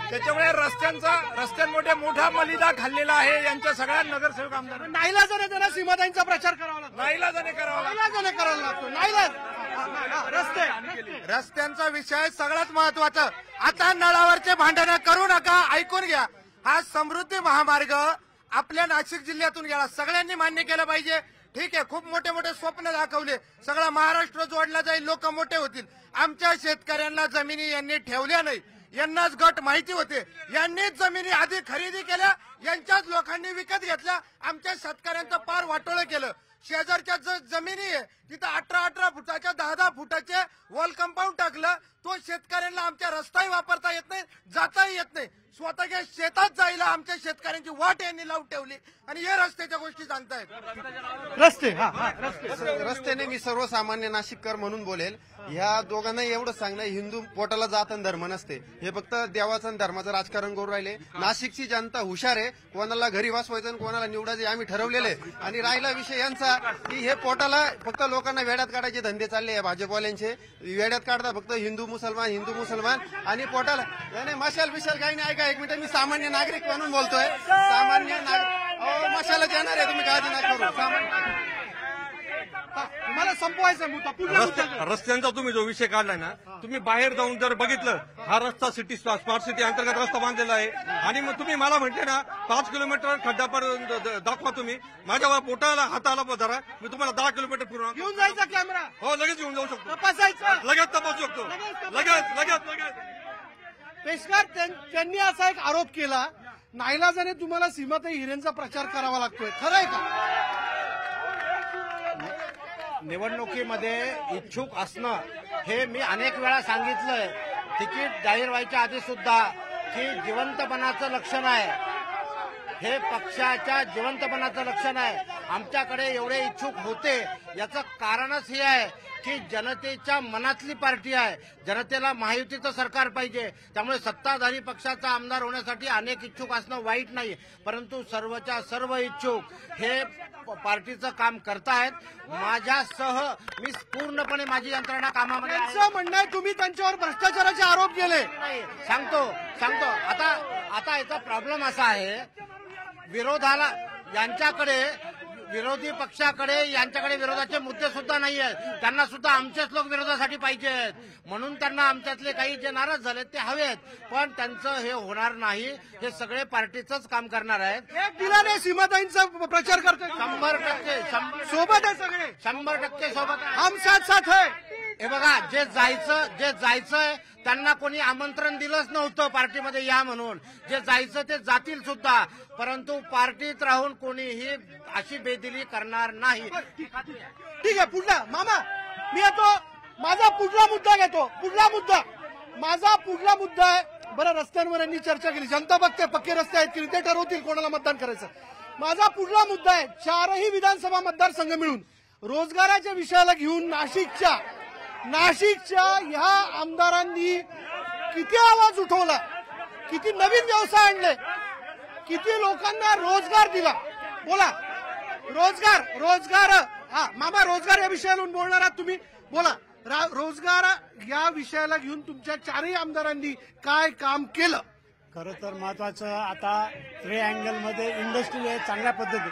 त्याच्यामुळे रस्त्यांमध्ये मोठा मलिदा खाल्लेला आहे यांच्या सगळ्या नगरसेवक आमदार. नाईलाजाने त्यांना सीमाताईंचा प्रचार करावा लागतो. नाईलाजाने करावा लागतो. रस्त्यांचा विषय सगळ्यात महत्वाचा. आता नळावरचे भांडणं करू नका, ऐकून घ्या. हा समृद्धी महामार्ग आपल्या नाशिक जिल्ह्यातून गेला, सगळ्यांनी मान्य केलं पाहिजे. ठीक आहे, खूप मोठे मोठे स्वप्न दाखवले, सगळा महाराष्ट्र जोडला जाईल, लोक मोठे होतील. आमच्या शेतकऱ्यांना जमिनी यांनी ठेवल्या नाही, यांनाच गट माहिती होते, यांनीच जमिनी आधी खरेदी केल्या, यांच्याच लोकांनी विकत घेतल्या, आमच्या शेतकऱ्यांचं पार वाटोळं केलं. शेजारच्या जमिनी आहे तिथं 18 फुटाच्या 10 फुटाचे वॉल कंपाऊंड टाकलं. तो शेतकऱ्यांना आमच्या रस्ताही वापरता येत नाही, जाताही येत नाही. स्वतःच्या शेतात जायला आमच्या शेतकऱ्यांची वाट यांनी लावून ठेवली आणि हे रस्त्याच्या गोष्टी सांगतायत. रस्त्याने मी सर्वसामान्य नाशिककर म्हणून बोलेल. ह्या दोघांना एवढं सांगणं, हिंदू पोटाला जात आणि धर्म नसते, हे फक्त देवाचं आणि धर्माचं राजकारण करून राहिले. नाशिकची जनता हुशार आहे, कोणाला घरी वाचवायचं आणि कोणाला निवडायचं आम्ही ठरवलेले. आणि राहिला विषय यांचा की हे पोटाला फक्त लोकांना वेड्यात काढायचे धंदे चालले आहे भाजपवाल्यांचे. वेड्यात काढता फक्त हिंदू मुसलमान आणि पोटाला नाही. मशाल बिशाल काही नाही. ऐका 1 मिनिट, मी सामान्य नागरिक म्हणून बोलतोय. सामान्य मशाला देणार आहे, तुम्ही काळजी नका करू. मला संपवायचा मुद्दा रस्त्यांचा तुम्ही जो विषय काढलाय ना, तुम्ही बाहेर जाऊन जर बघितलं, हा रस्ता सिटी स्मार्ट सिटी अंतर्गत रस्ता बांधलेला आहे. आणि मग तुम्ही मला म्हटले ना 5 किलोमीटर खड्डापर्यंत दाखवा. तुम्ही माझ्या पोटाला हाताला धरा, मी तुम्हाला 10 किलोमीटर पूर्ण घेऊन जायचा कॅमेरा. हो, लगेच घेऊन जाऊ शकतो, लगेच तपासू शकतो, लगेच. पेशकार त्यांनी असा एक आरोप केला, नाईलाजाने तुम्हाला सीमाताई हिरेंचा प्रचार करावा लागतोय. खरं आहे का? निवडणुकीमध्ये इच्छुक असणं हे मी अनेक वेळा सांगितलंय. तिकीट जाहीर व्हायच्या आधी सुद्धा की जिवंतपणाचं लक्षण आहे, हे पक्षाच्या जिवंतपणाचं लक्षण आहे. आमच्याकडे एवढे इच्छुक होते याचं कारणच हे आहे की जनतेच्या मनातली पार्टी आहे, जनतेला महायुतीचं सरकार पाहिजे. त्यामुळे सत्ताधारी पक्षाचा आमदार होण्यासाठी अनेक इच्छुक असणं वाईट नाही, परंतु सर्वच्या सर्व इच्छुक हे पार्टीचं काम करतायत. माझ्यासह मी पूर्णपणे माझी यंत्रणा कामामध्ये. त्यांचं म्हणणं आहे तुम्ही त्यांच्यावर भ्रष्टाचाराचे आरोप केले. सांगतो. आता याचा प्रॉब्लेम असा आहे, विरोधाला यांच्याकडे, विरोधी पक्षाकडे यांच्याकडे विरोधाचे मुद्दे सुद्धा नाही आहेत. त्यांना सुद्धा आमचेच लोक विरोधासाठी पाहिजेत, म्हणून त्यांना आमच्यातले काही जे नाराज झालेत ते हवेत. पण त्यांचं हे होणार नाही, हे सगळे पार्टीचंच काम करणार आहेत. एक दिलाने सीमाताईंचा प्रचार करते 100% सोबत आहे, सगळे 100% सोबत आहे. हम साथ है. हे बघा, जे जायचंय त्यांना कोणी आमंत्रण दिलंच नव्हतं पार्टीमध्ये या म्हणून. जे जायचं ते जातील सुद्धा, परंतु पार्टीत राहून कोणीही अशी बेदिली करणार नाही. ठीक आहे. पुढला मामा मी येतो. माझा पुढला मुद्दा घेतो. माझा पुढला मुद्दा आहे. बरं, रस्त्यांवर यांनी चर्चा केली. जनता बघते पक्के रस्ते आहेत की ते ठरवतील कोणाला मतदान करायचं. माझा पुढला मुद्दा आहे, 4ही विधानसभा मतदारसंघ मिळून रोजगाराच्या विषयाला घेऊन नाशिकच्या ह्या आमदारांनी किती आवाज उठवला, किती नवीन व्यवसाय आणले, किती लोकांना रोजगार दिला. बोला, रोजगार हा मामा, रोजगार या विषयावरून बोलणार आहात तुम्ही, बोला. रोजगार या विषयाला घेऊन तुमच्या 4ही आमदारांनी काय काम केलं? खरं तर महत्वाचं आता ट्रायंगलमध्ये इंडस्ट्री आहे चांगल्या पद्धतीने,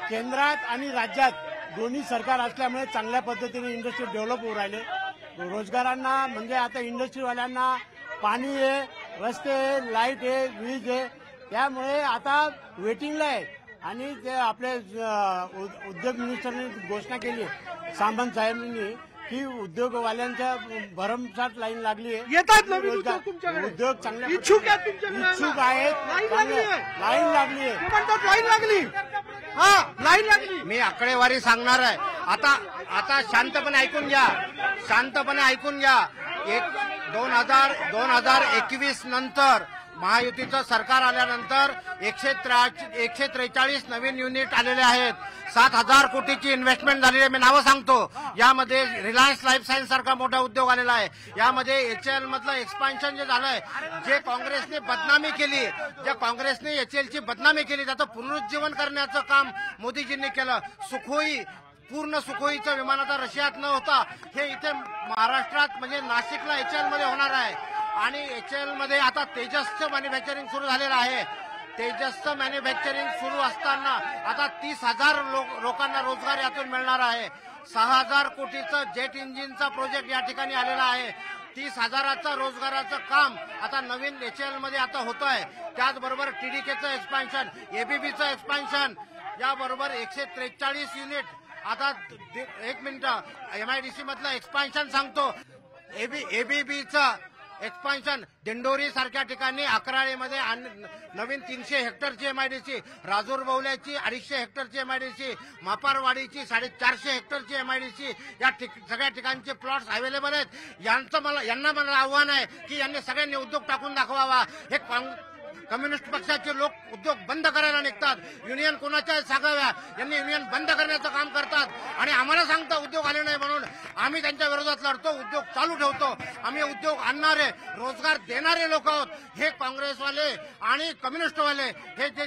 केंद्रात आणि राज्यात दोन्ही सरकार असल्यामुळे चांगल्या पद्धतीने इंडस्ट्री डेव्हलप होऊ राहिले. रोजगारांना म्हणजे आता इंडस्ट्रीवाल्यांना पाणी आहे, रस्ते आहे, लाईट आहे, वीज आहे, त्यामुळे आता वेटिंगला आहे. आणि ते आपले उद्योग मिनिस्टरने घोषणा केली आहे सामंत साहेबांनी की उद्योगवाल्यांच्या भरमसाठ लाईन लागली आहे. येतात नवीन उद्योग तुमच्याकडे, उद्योग चांगल्या इच्छुक आहेत, इच्छुक आहेत, लाईन लागली आहे. म्हणतात लाईन लागली, हा लाईन लागली. मी आकडेवारी सांगणार आहे. आता शांतपणे ऐकून घ्या, 2021 नंतर महायुतीचं सरकार आल्यानंतर 143 नवीन युनिट आलेले आहेत. 7,000 कोटीची इन्व्हेस्टमेंट झालेली आहे. मी नावं सांगतो, यामध्ये रिलायन्स लाईफ सायन्स सारखा मोठा उद्योग आलेला आहे. यामध्ये एचएल मधलं एक्सपान्शन जे झालंय, जे काँग्रेसने बदनामी केली, ज्या काँग्रेसने एचएलची बदनामी केली, त्याचं पुनरुज्जीवन करण्याचं काम मोदीजींनी केलं. पूर्ण सुखोईचं विमानाचा रशियात न होता हे इथे महाराष्ट्रात म्हणजे नाशिकला एचएलमध्ये होणार आहे. आणि एचएलमध्ये आता तेजसचं मॅन्युफॅक्चरिंग सुरू झालेलं आहे. तेजसचं मॅन्युफॅक्चरिंग सुरू असताना आता 30,000 लोकांना रोजगार यातून मिळणार आहे. 6,000 कोटीचं जेट इंजिनचा प्रोजेक्ट या ठिकाणी आलेला आहे. 30,000चं रोजगाराचं काम आता नवीन एचएलमध्ये आता होत आहे. त्याचबरोबर टीडीकेचं एक्सपान्शन, एबीबीचं एक्सपान्शन, याबरोबर 143 युनिट. आता 1 मिनिट, एमआयडीसी मधलं एक्सपान्शन सांगतो. एबीबीचं एक्सपान्शन दिंडोरी सारख्या ठिकाणी, अकराळीमध्ये नवीन 300 हेक्टरची एमआयडीसी, राजूर बवल्याची 250 हेक्टरची एमआयडीसी, मापारवाडीची 450 हेक्टरची एमआयडीसी, या सगळ्या ठिकाणचे प्लॉट्स अवेलेबल आहेत. यांना मला आव्हान आहे की यांनी सगळ्यांनी उद्योग टाकून दाखवावा. हे कम्युनिस्ट पक्षाचे लोक उद्योग बंद करायला निघतात, युनियन कोणाच्या सांगाव्या, यांनी युनियन बंद करण्याचं काम करतात आणि आम्हाला सांगता उद्योग आले नाही म्हणून. आम्ही त्यांच्या विरोधात लढतो, उद्योग चालू ठेवतो. आम्ही उद्योग आणणारे, रोजगार देणारे लोक आहोत. हे काँग्रेसवाले आणि कम्युनिस्टवाले, हे जे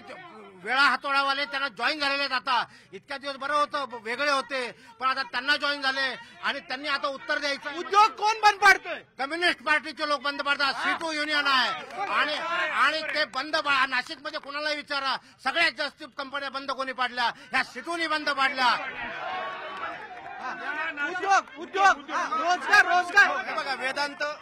वेळा हातोडावाले त्यांना जॉईन झालेले आहेत. आता इतक्या दिवस बरं होतं, वेगळे होते, पण आता त्यांना जॉईन झाले आणि त्यांनी आता उत्तर द्यायचं. उद्योग कोण बंद पाडतोय? कम्युनिस्ट पार्टीचे लोक बंद पाडतात. सीटू युनियन आहे आणि ते बंद. नाशिकमध्ये कोणाला विचारा, सगळ्यात जास्त कंपन्या बंद कोणी पाडल्या? ह्या सीटूनी बंद पाडल्या. उद्योग रोजगार बघा,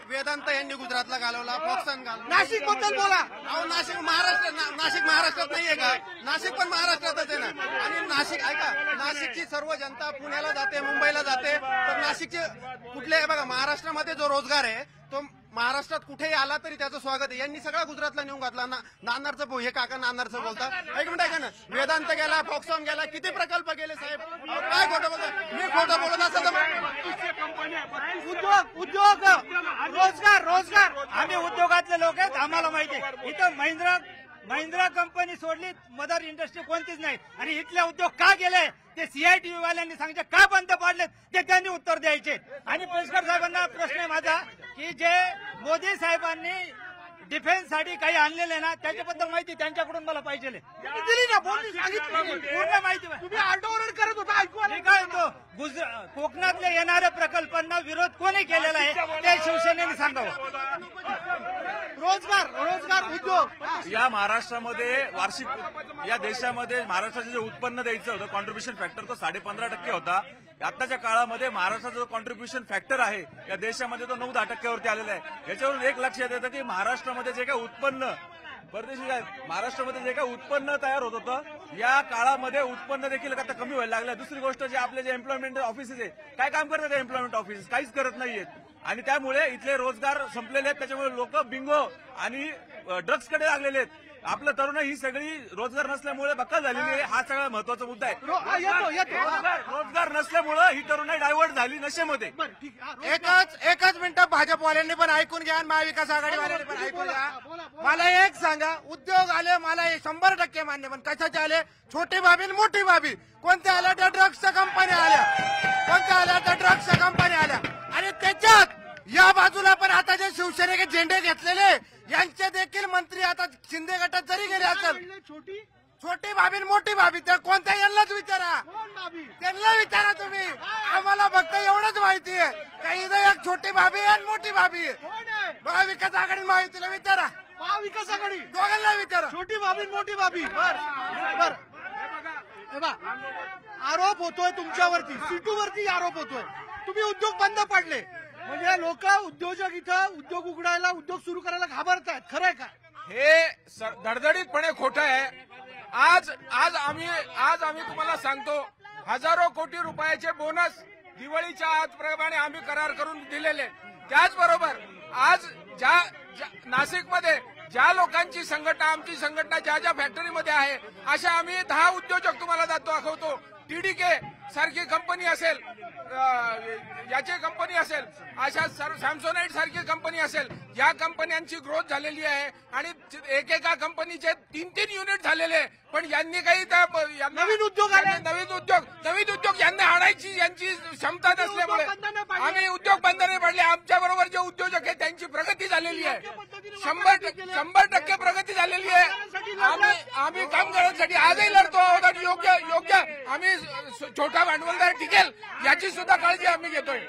वेदांत यांनी गुजरातला घालवला, फॉक्सन घालवला. नाशिक बद्दल बोला. अहो, नाशिक महाराष्ट्रात नाहीये का? नाशिक पण महाराष्ट्रातच आहे ना. आणि नाशिक ऐका, नाशिकची सर्व जनता पुण्याला जाते, मुंबईला जाते, तर नाशिकचे कुठले बघा, महाराष्ट्रामध्ये जो रोजगार आहे तो महाराष्ट्रात कुठेही आला तरी त्याचं स्वागत आहे. यांनी सगळा गुजरातला नेऊन घातला. नांदरचं हे काका नांदरचं बोलतात. एक मिनिट ऐका ना, वेदांत गेला, फॉक्सॉन गेला, किती प्रकल्प गेले साहेब. काय खोटं बोलतात? मी खोटं बोलत असं उद्योग रोजगार आम्ही उद्योगातले लोक आहेत, आम्हाला माहिती आहे. इथं महिंद्रा कंपनी सोडली, मदर इंडस्ट्री कोणतीच नाही. आणि इथले उद्योग का गेले ते सीआयटीव्ही वाल्यांनी सांगितले, का बंद पाडलेत ते त्यांनी उत्तर द्यायचे. आणि पेशकर साहेबांना प्रश्न आहे माझा की जे मोदी साहेबांनी डिफेन्ससाठी काही आणलेले ना, त्याच्याबद्दल माहिती त्यांच्याकडून मला पाहिजे. दिली ना, पूर्ण माहिती. तुम्ही आरडाओरड करत होता, ऐकू मी काय म्हणतो, कोकणातल्या येणाऱ्या प्रकल्पांना विरोध कोणी केलेला आहे ते शिवसेनेने सांगावं. रोजगार उद्योग या महाराष्ट्रामध्ये वार्षिक, या देशामध्ये महाराष्ट्राचं जे उत्पन्न द्यायचं होतं कॉन्ट्रीब्युशन फॅक्टर, तो 15.5% होता. आताच्या काळामध्ये महाराष्ट्राचा जो कॉन्ट्रीब्युशन फॅक्टर आहे या देशामध्ये तो 9-10% आलेला आहे. याच्यावरून एक लक्षात येतं की महाराष्ट्रामध्ये जे काही उत्पन्न परदेशी महाराष्ट्रामध्ये जे काही उत्पन्न तयार होत होतं, या काळामध्ये उत्पन्न देखील आता कमी व्हायला लागलं. दुसरी गोष्ट, जे आपले जे एम्प्लॉयमेंट ऑफिसेस आहे, काय काम करतात एम्प्लॉयमेंट ऑफिसेस? काहीच करत नाहीयेत. आणि त्यामुळे इथले रोजगार संपलेले आहेत. त्याच्यामुळे लोक बिंगो आणि ड्रग्सकडे लागलेले आहेत. आपलं तरुण ही सगळी रोजगार नसल्यामुळे बक्कल झालेली आहे. हा सगळा महत्वाचा मुद्दा आहे. रोजगार नसल्यामुळे ही तरुणाई डायव्हर्ट झाली नशेमध्ये. एकच मिनिट भाजपवाल्यांनी पण ऐकून घ्या आणि महाविकास आघाडीवाल्यांनी पण ऐकून घ्या. मला एक सांगा, उद्योग आले, मला हे 100% मान्य, पण कशाचे आले? छोटी बाबी आणि मोठी बाबी. कोणत्या आल्या? त्या ड्रग्सच्या कंपन्या आल्या. कोणत्या आल्या? त्या ड्रग्सच्या कंपन्या आल्या. आणि त्याच्यात या बाजूला पण आता जे शिवसेनेचे झेंडे घेतलेले यांचे देखील मंत्री आता शिंदे गटात जरी गेले असेल, छोटी बाबी आणि मोठी बाबी, त्या कोणत्या यांनाच विचारा, त्यांना विचारा तुम्ही. आम्हाला फक्त एवढंच माहिती आहे का इथं एक छोटी बाबी आणि मोठी बाबी आहे. महाविकास आघाडी महायुतीला विचारा, महाविकास आघाडी दोघांना विचारा. छोटी बाबी मोठी बाबी. बर आरोप होतोय तुमच्यावरती, सिटूवरती आरोप होतोय. तुम्ही उद्योग बंद पाडले म्हणजे लोक उद्योजक इथं उद्योग उघडायला, उद्योग सुरू करायला घाबरतायत. खरंय का? हे धडधडीतपणे खोटं आहे. आज आम्ही तुम्हाला सांगतो, हजारो कोटी रुपयाचे बोनस दिवाळीच्या आजप्रमाणे आम्ही करार करून दिलेले. त्याचबरोबर आज नाशिकमध्ये ज्या लोकांची संघटना, आमची संघटना ज्या फॅक्टरीमध्ये आहे, अशा आम्ही 10 उद्योजक तुम्हाला दाखवतो. टीडीके सारखी कंपनी असेल, याची कंपनी असेल, अशा सॅमसोनाइट सारखी कंपनी असेल, या कंपन्यांची ग्रोथ झालेली आहे आणि एकेका कंपनीचे 3-3 युनिट झालेले. पण यांनी काही नवीन उद्योग यांना आणायची यांची क्षमता नसल्यामुळे आम्ही उद्योग बंद नाही पडले. आमच्या बरोबर जे उद्योजक आहेत त्यांची प्रगती झालेली आहे. 100% प्रगती झालेली आहे. आम्ही कामगारांसाठी आजही लढतो आहोत आणि योग्य आम्ही छोटा भांडवलदार टिकेल याची सुद्धा काळजी आम्ही घेतोय.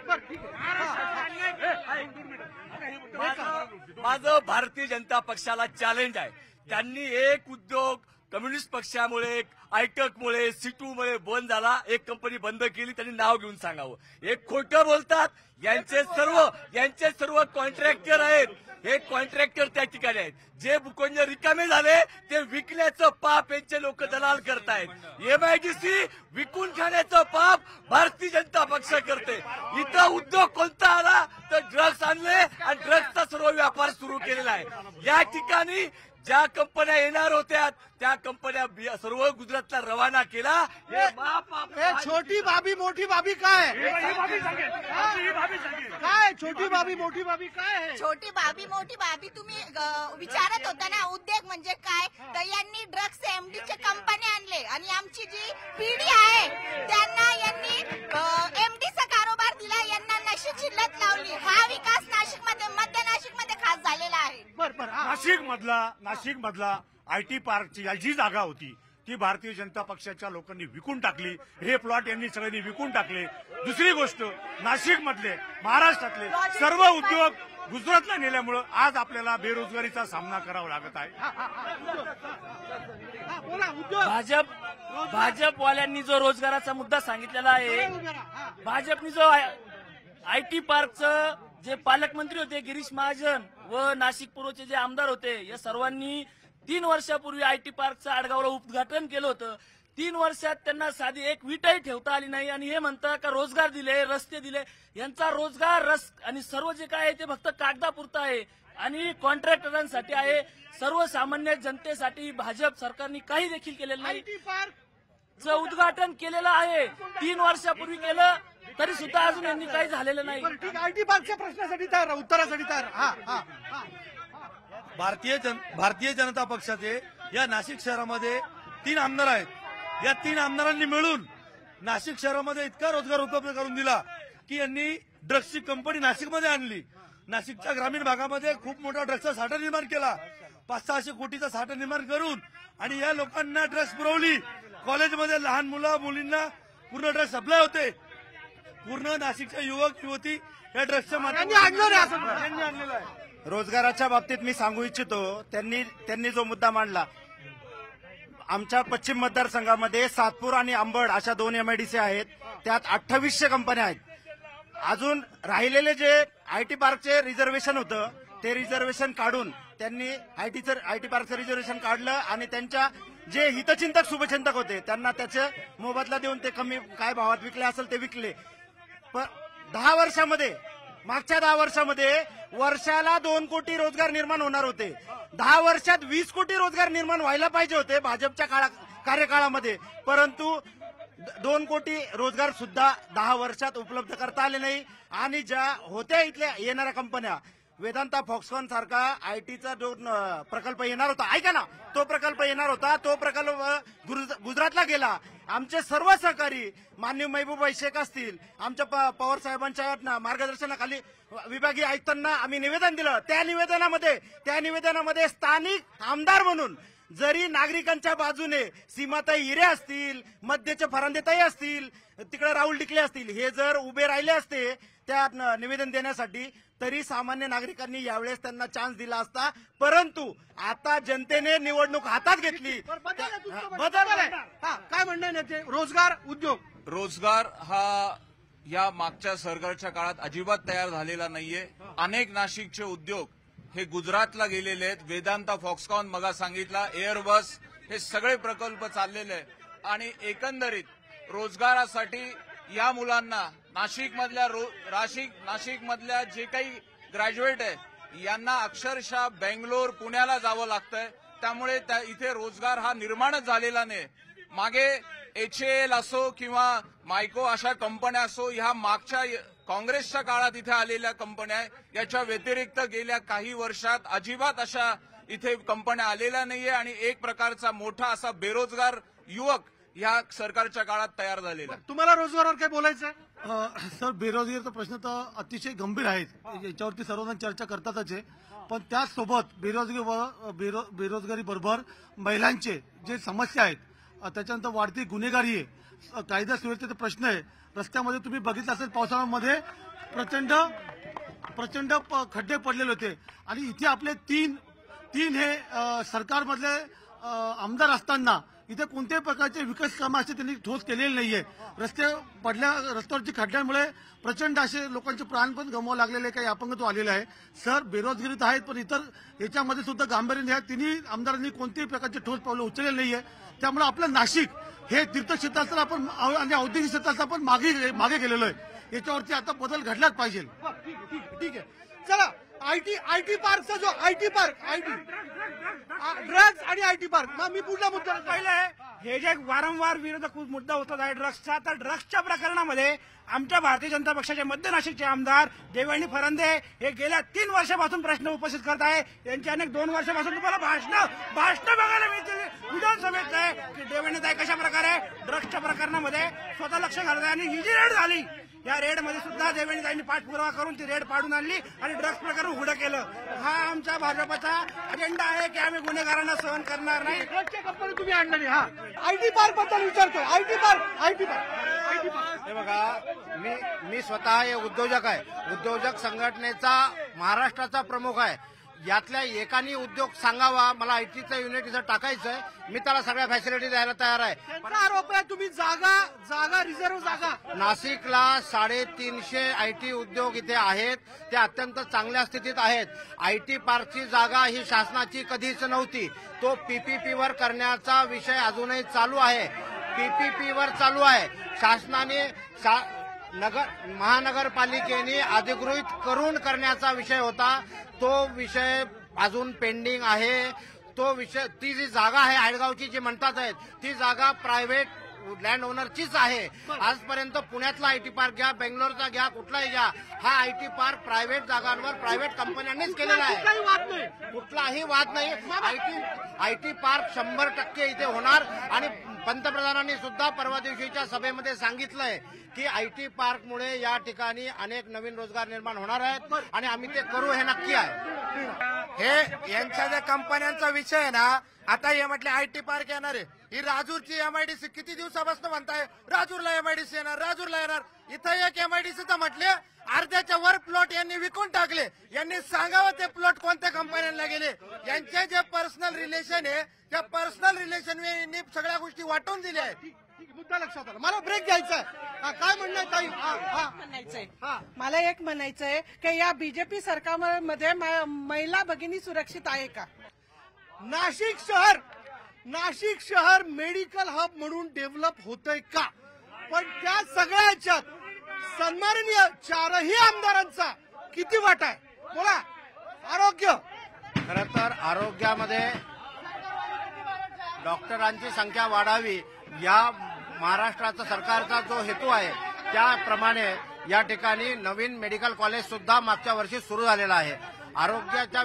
माझं भारतीय जनता पक्षाला चॅलेंज आहे. त्यांनी एक उद्योग कम्युनिस्ट पक्षामुळे, आयटकमुळे, सिटूमुळे बंद झाला, एक कंपनी बंद केली, त्यांनी नाव घेऊन सांगावं. एक खोटं बोलतात. यांचे सर्व कॉन्ट्रॅक्टर आहेत. हे कॉन्ट्रॅक्टर त्या ठिकाणी आहेत. जे भूखंड रिकामे झाले ते विकण्याचं पाप यांचे लोक दलाल करतायत. एमआयडीसी विकून खाण्याचं पाप भारतीय जनता पक्ष करते. इथं उद्योग कोणता आला तर ड्रग्स आणले आणि ड्रग्सचा सर्व व्यापार सुरू केलेला आहे. या ठिकाणी ज्या कंपन्या येणार होत्या त्या कंपन्या सर्व गुजरातला रवाना केला. छोटी बाबी मोठी बाबी काय? छोटी बाबी मोठी बाबी काय आहे? छोटी बाबी मोठी बाबी तुम्ही विचारत होता ना, उद्योग म्हणजे काय? तर यांनी ड्रग्स एमडीचे कंपन्या आणले आणि आमची जी पिढी आहे त्यांना यांनी एमडीचा कारोबार दिला, यांना नशीब शिल्लक लावली. हा विकास नाशिकमध्ये, मध्य नाशिकमध्ये खास झालेला आहे. नाशिक मधला आयटी पार्कची जी जागा होती ती भारतीय जनता पक्षाच्या लोकांनी विकून टाकली. हे प्लॉट यांनी सगळ्यांनी विकून टाकले. दुसरी गोष्ट, नाशिक मधले, महाराष्ट्रातले सर्व उद्योग गुजरातला नेल्यामुळे आज आपल्याला बेरोजगारीचा सामना करावा लागत आहे. भाजपवाल्यांनी जो रोजगाराचा मुद्दा सांगितलेला आहे, भाजपनी जो आयटी पार्कचं जे पालकमंत्री होते गिरीश महाजन व नाशिक पूर्वचे जे आमदार होते, या सर्वांनी 3 वर्षापूर्वी आयटी पार्कचं आडगावला उद्घाटन केलं होतं. 3 वर्षात त्यांना साधी एक विटही ठेवता आली नाही आणि हे म्हणतात का रोजगार दिले, रस्ते दिले. यांचा रोजगार आणि सर्व जे काय आहे ते फक्त कागदापुरतं आहे आणि कॉन्ट्रॅक्टरांसाठी आहे. सर्वसामान्य जनतेसाठी भाजप सरकारने काही देखील केलेलं नाही. उद्घाटन केलेलं आहे 3 वर्षापूर्वी केलं तरी सुद्धा अजून यांनी काही झालेलं नाही. आयटी पार्कच्या प्रश्नासाठी तयार, उत्तरासाठी तयार. भारतीय जनता पक्षाचे या नाशिक शहरामध्ये 3 आमदार आहेत. या 3 आमदारांनी मिळून नाशिक शहरामध्ये इतका रोजगार उपलब्ध करून दिला की यांनी ड्रग्सची कंपनी नाशिकमध्ये आणली. नाशिकच्या ग्रामीण भागामध्ये खूप मोठा ड्रग्सचा साठा निर्माण केला. 500-600 कोटीचा साठा निर्माण करून आणि या लोकांना ड्रग्स पुरवली. कॉलेजमध्ये लहान मुलींना पूर्ण ड्रग्स सप्लाय होते. पूर्ण नाशिकच्या युवक युवती या ड्रग्सच्या माध्यमातून आणलेला आहे. रोजगाराच्या बाबतीत मी सांगू इच्छितो, त्यांनी जो मुद्दा मांडला, आमच्या पश्चिम मतदारसंघामध्ये सातपूर आणि अंबड अशा 2 एमआयडीसी आहेत. त्यात 2800 कंपन्या आहेत. अजून राहिलेले जे आयटी पार्कचे रिझर्वेशन होतं ते रिझर्वेशन काढून त्यांनी आयटी पार्कचं रिझर्वेशन काढलं आणि त्यांच्या जे हितचिंतक शुभचिंतक होते त्यांना त्याचे मोबदला देऊन ते कमी काय भावात विकले असेल ते विकले. पण 10 वर्षामध्ये मागच्या 10 वर्षामध्ये वर्षाला 2 कोटी रोजगार निर्माण होणार होते. 10 वर्षात 20 कोटी रोजगार निर्माण व्हायला पाहिजे होते भाजपच्या कार्यकाळामध्ये, परंतु 2 कोटी रोजगार सुद्धा 10 वर्षात उपलब्ध करता आले नाही. आणि ज्या होत्या इथल्या येणाऱ्या कंपन्या, वेदांता फॉक्सकॉन सारखा आयटीचा जो प्रकल्प येणार होता, ऐका ना, तो प्रकल्प येणार होता, तो प्रकल्प गुजरातला गेला. आमचे सर्व सहकारी माननीय महबूबाई शेख असतील, आमच्या पवार साहेबांच्या मार्गदर्शनाखाली विभागीय आयुक्तांना आम्ही निवेदन दिलं. त्या निवेदनामध्ये स्थानिक आमदार म्हणून जरी नागरिकांच्या बाजूने सीमाताई हिरे असतील, मध्यचे फरांदेताई असतील, तिकडे राहुल डिकले असतील, हे जर उभे राहिले असते त्या निवेदन देण्यासाठी, तरी सामान्य नागरिकांनी यावेळेस त्यांना चान्स दिला असता. परंतु आता जनतेने निवडणूक हातात घेतली. बदल काय म्हणणं नेते? रोजगार, उद्योग. रोजगार हा या मागच्या सरकारच्या काळात अजिबात तयार झालेला नाहीये. अनेक नाशिकचे उद्योग हे गुजरातला गेलेले आहेत. वेदांता फॉक्सकॉन मगा सांगितला, एअरबस, हे सगळे प्रकल्प चाललेले आहेत. आणि एकंदरीत रोजगारासाठी या मुलांना नाशिकमधल्या जे काही ग्रॅज्युएट आहे यांना अक्षरशः बेंगलोर, पुण्याला जावं लागतंय. त्यामुळे इथे रोजगार हा निर्माणच झालेला नाही. मागे HAL असो किंवा मायको अशा कंपन्या असो, ह्या मागच्या काँग्रेसच्या काळात इथे आलेल्या कंपन्या, याच्या व्यतिरिक्त गेल्या काही वर्षात अजिबात अशा इथे कंपन्या आलेल्या नाहीये. आणि एक प्रकारचा मोठा असा बेरोजगार युवक या सरकारच्या काळात तयार झालेला. तुम्हाला रोजगारावर काय बोलायचं? सर, बेरोजगारीचा प्रश्न तर अतिशय गंभीर आहे, याच्यावरती सर्वजण चर्चा करतातच आहे. पण त्याचसोबत बेरोजगारी बरोबर महिलांचे जे समस्या आहेत, त्याच्यानंतर वाढती गुन्हेगारी आहे, कायदा सुव्यवस्थेचा प्रश्न आहे. रस्त्यामध्ये तुम्ही बघितलं असेल, पावसाळ्यामध्ये प्रचंड खड्डे पडलेले होते. आणि इथे आपले तीन हे सरकारमधले आमदार असताना इथे कोणत्याही प्रकारचे विकास कामं असे त्यांनी ठोस केलेले नाहीये. रस्त्यावरची खड्ड्यांमुळे प्रचंड असे लोकांचे प्राण पण गमवावे लागलेले, काही अपंगत्व आलेले आहे. सर, बेरोजगारीत आहेत, पण इतर याच्यामध्ये सुद्धा गांभीर्याने ह्या तिन्ही आमदारांनी कोणत्याही प्रकारचे ठोस पावलं उचललेले नाहीये. त्यामुळे आपलं नाशिक हे तीर्थक्षेत्रात आपण आणि औद्योगिक क्षेत्रात आपण मागे गेलेलो आहे. याच्यावरती आता बदल घडलाच पाहिजे. ठीक आहे, चला. आयटी पार्कचा जो ड्रग्ज आणि आयटी पार्क, मी पुढला मुद्दा पाहिलं, हे जे वारंवार विरोधक मुद्दा होतात आहे ड्रग्सचा, तर ड्रग्सच्या प्रकरणामध्ये आमच्या भारतीय जनता पक्षाचे मध्य नाशिकचे आमदार देवयानी फरांदे हे गेल्या 3 वर्षापासून प्रश्न उपस्थित करत आहे. यांचे अनेक 2 वर्षापासून तुम्हाला भाषण बघायला मिळतील विधानसभेत आहे की देवयानी कशा प्रकारे ड्रग्सच्या प्रकरणामध्ये स्वतः लक्ष घालत आहे. आणि ही जी रेड झाली, या रेडमध्ये सुद्धा देवेंद्रजींनी पाठपुरावा करून ती रेड पाडून आणली आणि ड्रग्स प्रकरण उघडं केलं. हा आमच्या भाजपचा अजेंडा आहे की आम्ही गुन्हेगारांना सहन करणार नाही. कंपनी तुम्ही आणला नाही. हा, आयटी पार्क बद्दल विचारतोय. आयटी पार्क हे बघा, मी स्वतः हे उद्योजक आहे. उद्योजक संघटनेचा महाराष्ट्राचा प्रमुख आहे. यातल्या एकानी उद्योग सांगावा मला आयटीचं युनिट इथं टाकायचंय, मी त्याला सगळ्या फॅसिलिटी द्यायला तयार आहे. आरोप आहे तुम्ही जागा रिझर्व्ह जागा. नाशिकला 350 आयटी उद्योग इथे आहेत, ते अत्यंत चांगल्या स्थितीत आहेत. आयटी पार्कची जागा ही शासनाची कधीच नव्हती. तो पीपीपीवर करण्याचा विषय अजूनही चालू आहे. पीपीपीवर चालू आहे. शासनाने महानगरपालिकेने अधिकृत करून करण्याचा विषय होता, तो विषय अजून पेंडिंग आहे. तो विषय, ती जी जागा आहे आडगावची जी म्हणतात आहेत, ती जागा प्रायव्हेट लँड ओनरचीच आहे. आजपर्यंत पुण्यातला आयटी पार्क घ्या, बेंगलोरचा घ्या, कुठलाही घ्या, हा आयटी पार्क प्रायव्हेट जागांवर प्रायव्हेट कंपन्यांनीच केलेला आहे. कुठलाही वाद नाही. आयटी पार्क 100% इथे होणार. आणि पंतप्रधानांनी सुद्धा परवा दिवशीच्या सभेमध्ये सांगितलंय की आयटी पार्कमुळे या ठिकाणी अनेक नवीन रोजगार निर्माण होणार आहेत आणि आम्ही ते करू, हे नक्की आहे. हे यांच्या ज्या कंपन्यांचा विषय आहे ना, आता हे म्हटले आयटी पार्क येणार आहे. ही राजूरची एमआयडीसी किती दिवसापासून म्हणताय राजूरला एमआयडीसी येणार, राजूरला येणार. इथं एक एमआयडीसीचं म्हटले अर्ध्याच्या वर प्लॉट यांनी विकून टाकले. यांनी सांगावं ते प्लॉट कोणत्या कंपन्यांना गेले. यांचे जे पर्सनल रिलेशन आहे त्या पर्सनल रिलेशन यांनी सगळ्या गोष्टी वाटून दिल्या आहेत. मुद्दा लक्षात आला. मला ब्रेक घ्यायचा आहे. काय म्हणणं ताई? म्हणायचंय मला एक म्हणायचंय की या बीजेपी सरकारमध्ये महिला भगिनी सुरक्षित आहे का? नाशिक शहर मेडिकल हब म्हणून डेव्हलप होतंय का? पण त्या सगळ्या ह्याच्यात सन्माननीय 4ही आमदारांचा किती वाटा आहे बोला. आरोग्य खरं तर आरोग्यामध्ये डॉक्टरांची संख्या वाढावी या महाराष्ट्राचा सरकारचा जो हेतू आहे त्याप्रमाणे या ठिकाणी नवीन मेडिकल कॉलेज सुद्धा मागच्या वर्षी सुरू झालेलं आहे. आरोग्याच्या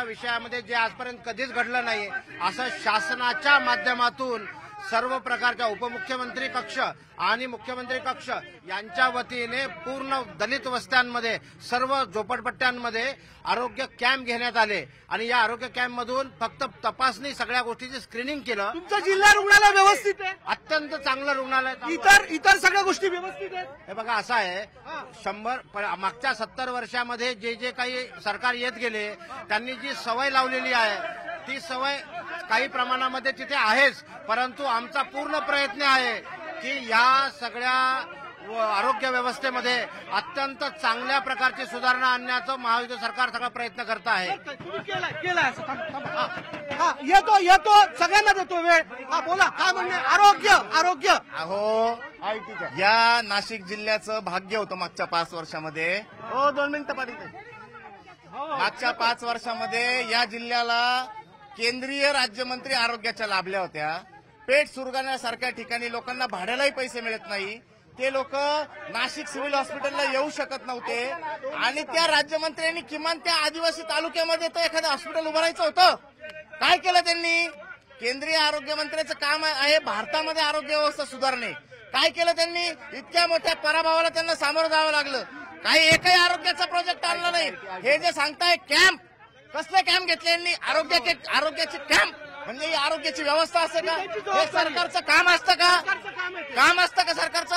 विषयामध्ये जे आजपर्यंत कधीच घडलं नाही असं शासनाच्या माध्यमातून सर्व प्रकारच्या उपमुख्यमंत्री कक्ष आणि मुख्यमंत्री कक्ष यांच्या वतीने पूर्ण दलित वस्त्यांमध्ये सर्व झोपडपट्ट्यांमध्ये आरोग्य कॅम्प घेण्यात आले आणि या आरोग्य कॅम्पमधून फक्त तपासणी सगळ्या गोष्टीची स्क्रीनिंग केलं. तुमचं जिल्हा रुग्णालय व्यवस्थित आहे, अत्यंत चांगलं रुग्णालय. इतर सगळ्या गोष्टी व्यवस्थित आहेत. हे बघा असं आहे, मागच्या 70 वर्षामध्ये जे काही सरकार येत गेले त्यांनी जी सवय लावलेली आहे ती सवय काही प्रमाणामध्ये तिथे आहेच, परंतु आमचा पूर्ण प्रयत्न आहे की या सगळ्या आरोग्य व्यवस्थेमध्ये अत्यंत चांगल्या प्रकारची सुधारणा आणण्याचं महायुती सरकार सगळा प्रयत्न करत आहे. येतो सगळ्यांना देतो वेळ. बोला काय म्हणणे. आरोग्य अहो, या नाशिक जिल्ह्याचं भाग्य होतं मागच्या 5 वर्षामध्ये. 2 मिनिटं पाहिजे. मागच्या 5 वर्षामध्ये या जिल्ह्याला केंद्रीय राज्यमंत्री आरोग्याच्या लाभल्या होत्या. पेठ सुरगाण्यासारख्या ठिकाणी लोकांना भाड्यालाही पैसे मिळत नाही. ते लोक नाशिक सिव्हिल हॉस्पिटलला येऊ शकत नव्हते आणि त्या राज्यमंत्र्यांनी किमान त्या आदिवासी तालुक्यामध्ये तर एखादं हॉस्पिटल उभारायचं होतं. काय केलं त्यांनी? केंद्रीय आरोग्य मंत्र्याचं काम आहे भारतामध्ये आरोग्य व्यवस्था सुधारणे. काय केलं त्यांनी? इतक्या मोठ्या पराभवाला त्यांना सामोरं जावं लागलं. काही एकही आरोग्याचा प्रोजेक्ट आणला नाही. हे जे सांगताय कॅम्प, कसले कॅम्प घेतले यांनी? आरोग्याचे कॅम्प म्हणजे ही आरोग्याची व्यवस्था असते का? हे सरकारचं काम असतं का? काम असतं का सरकारचं?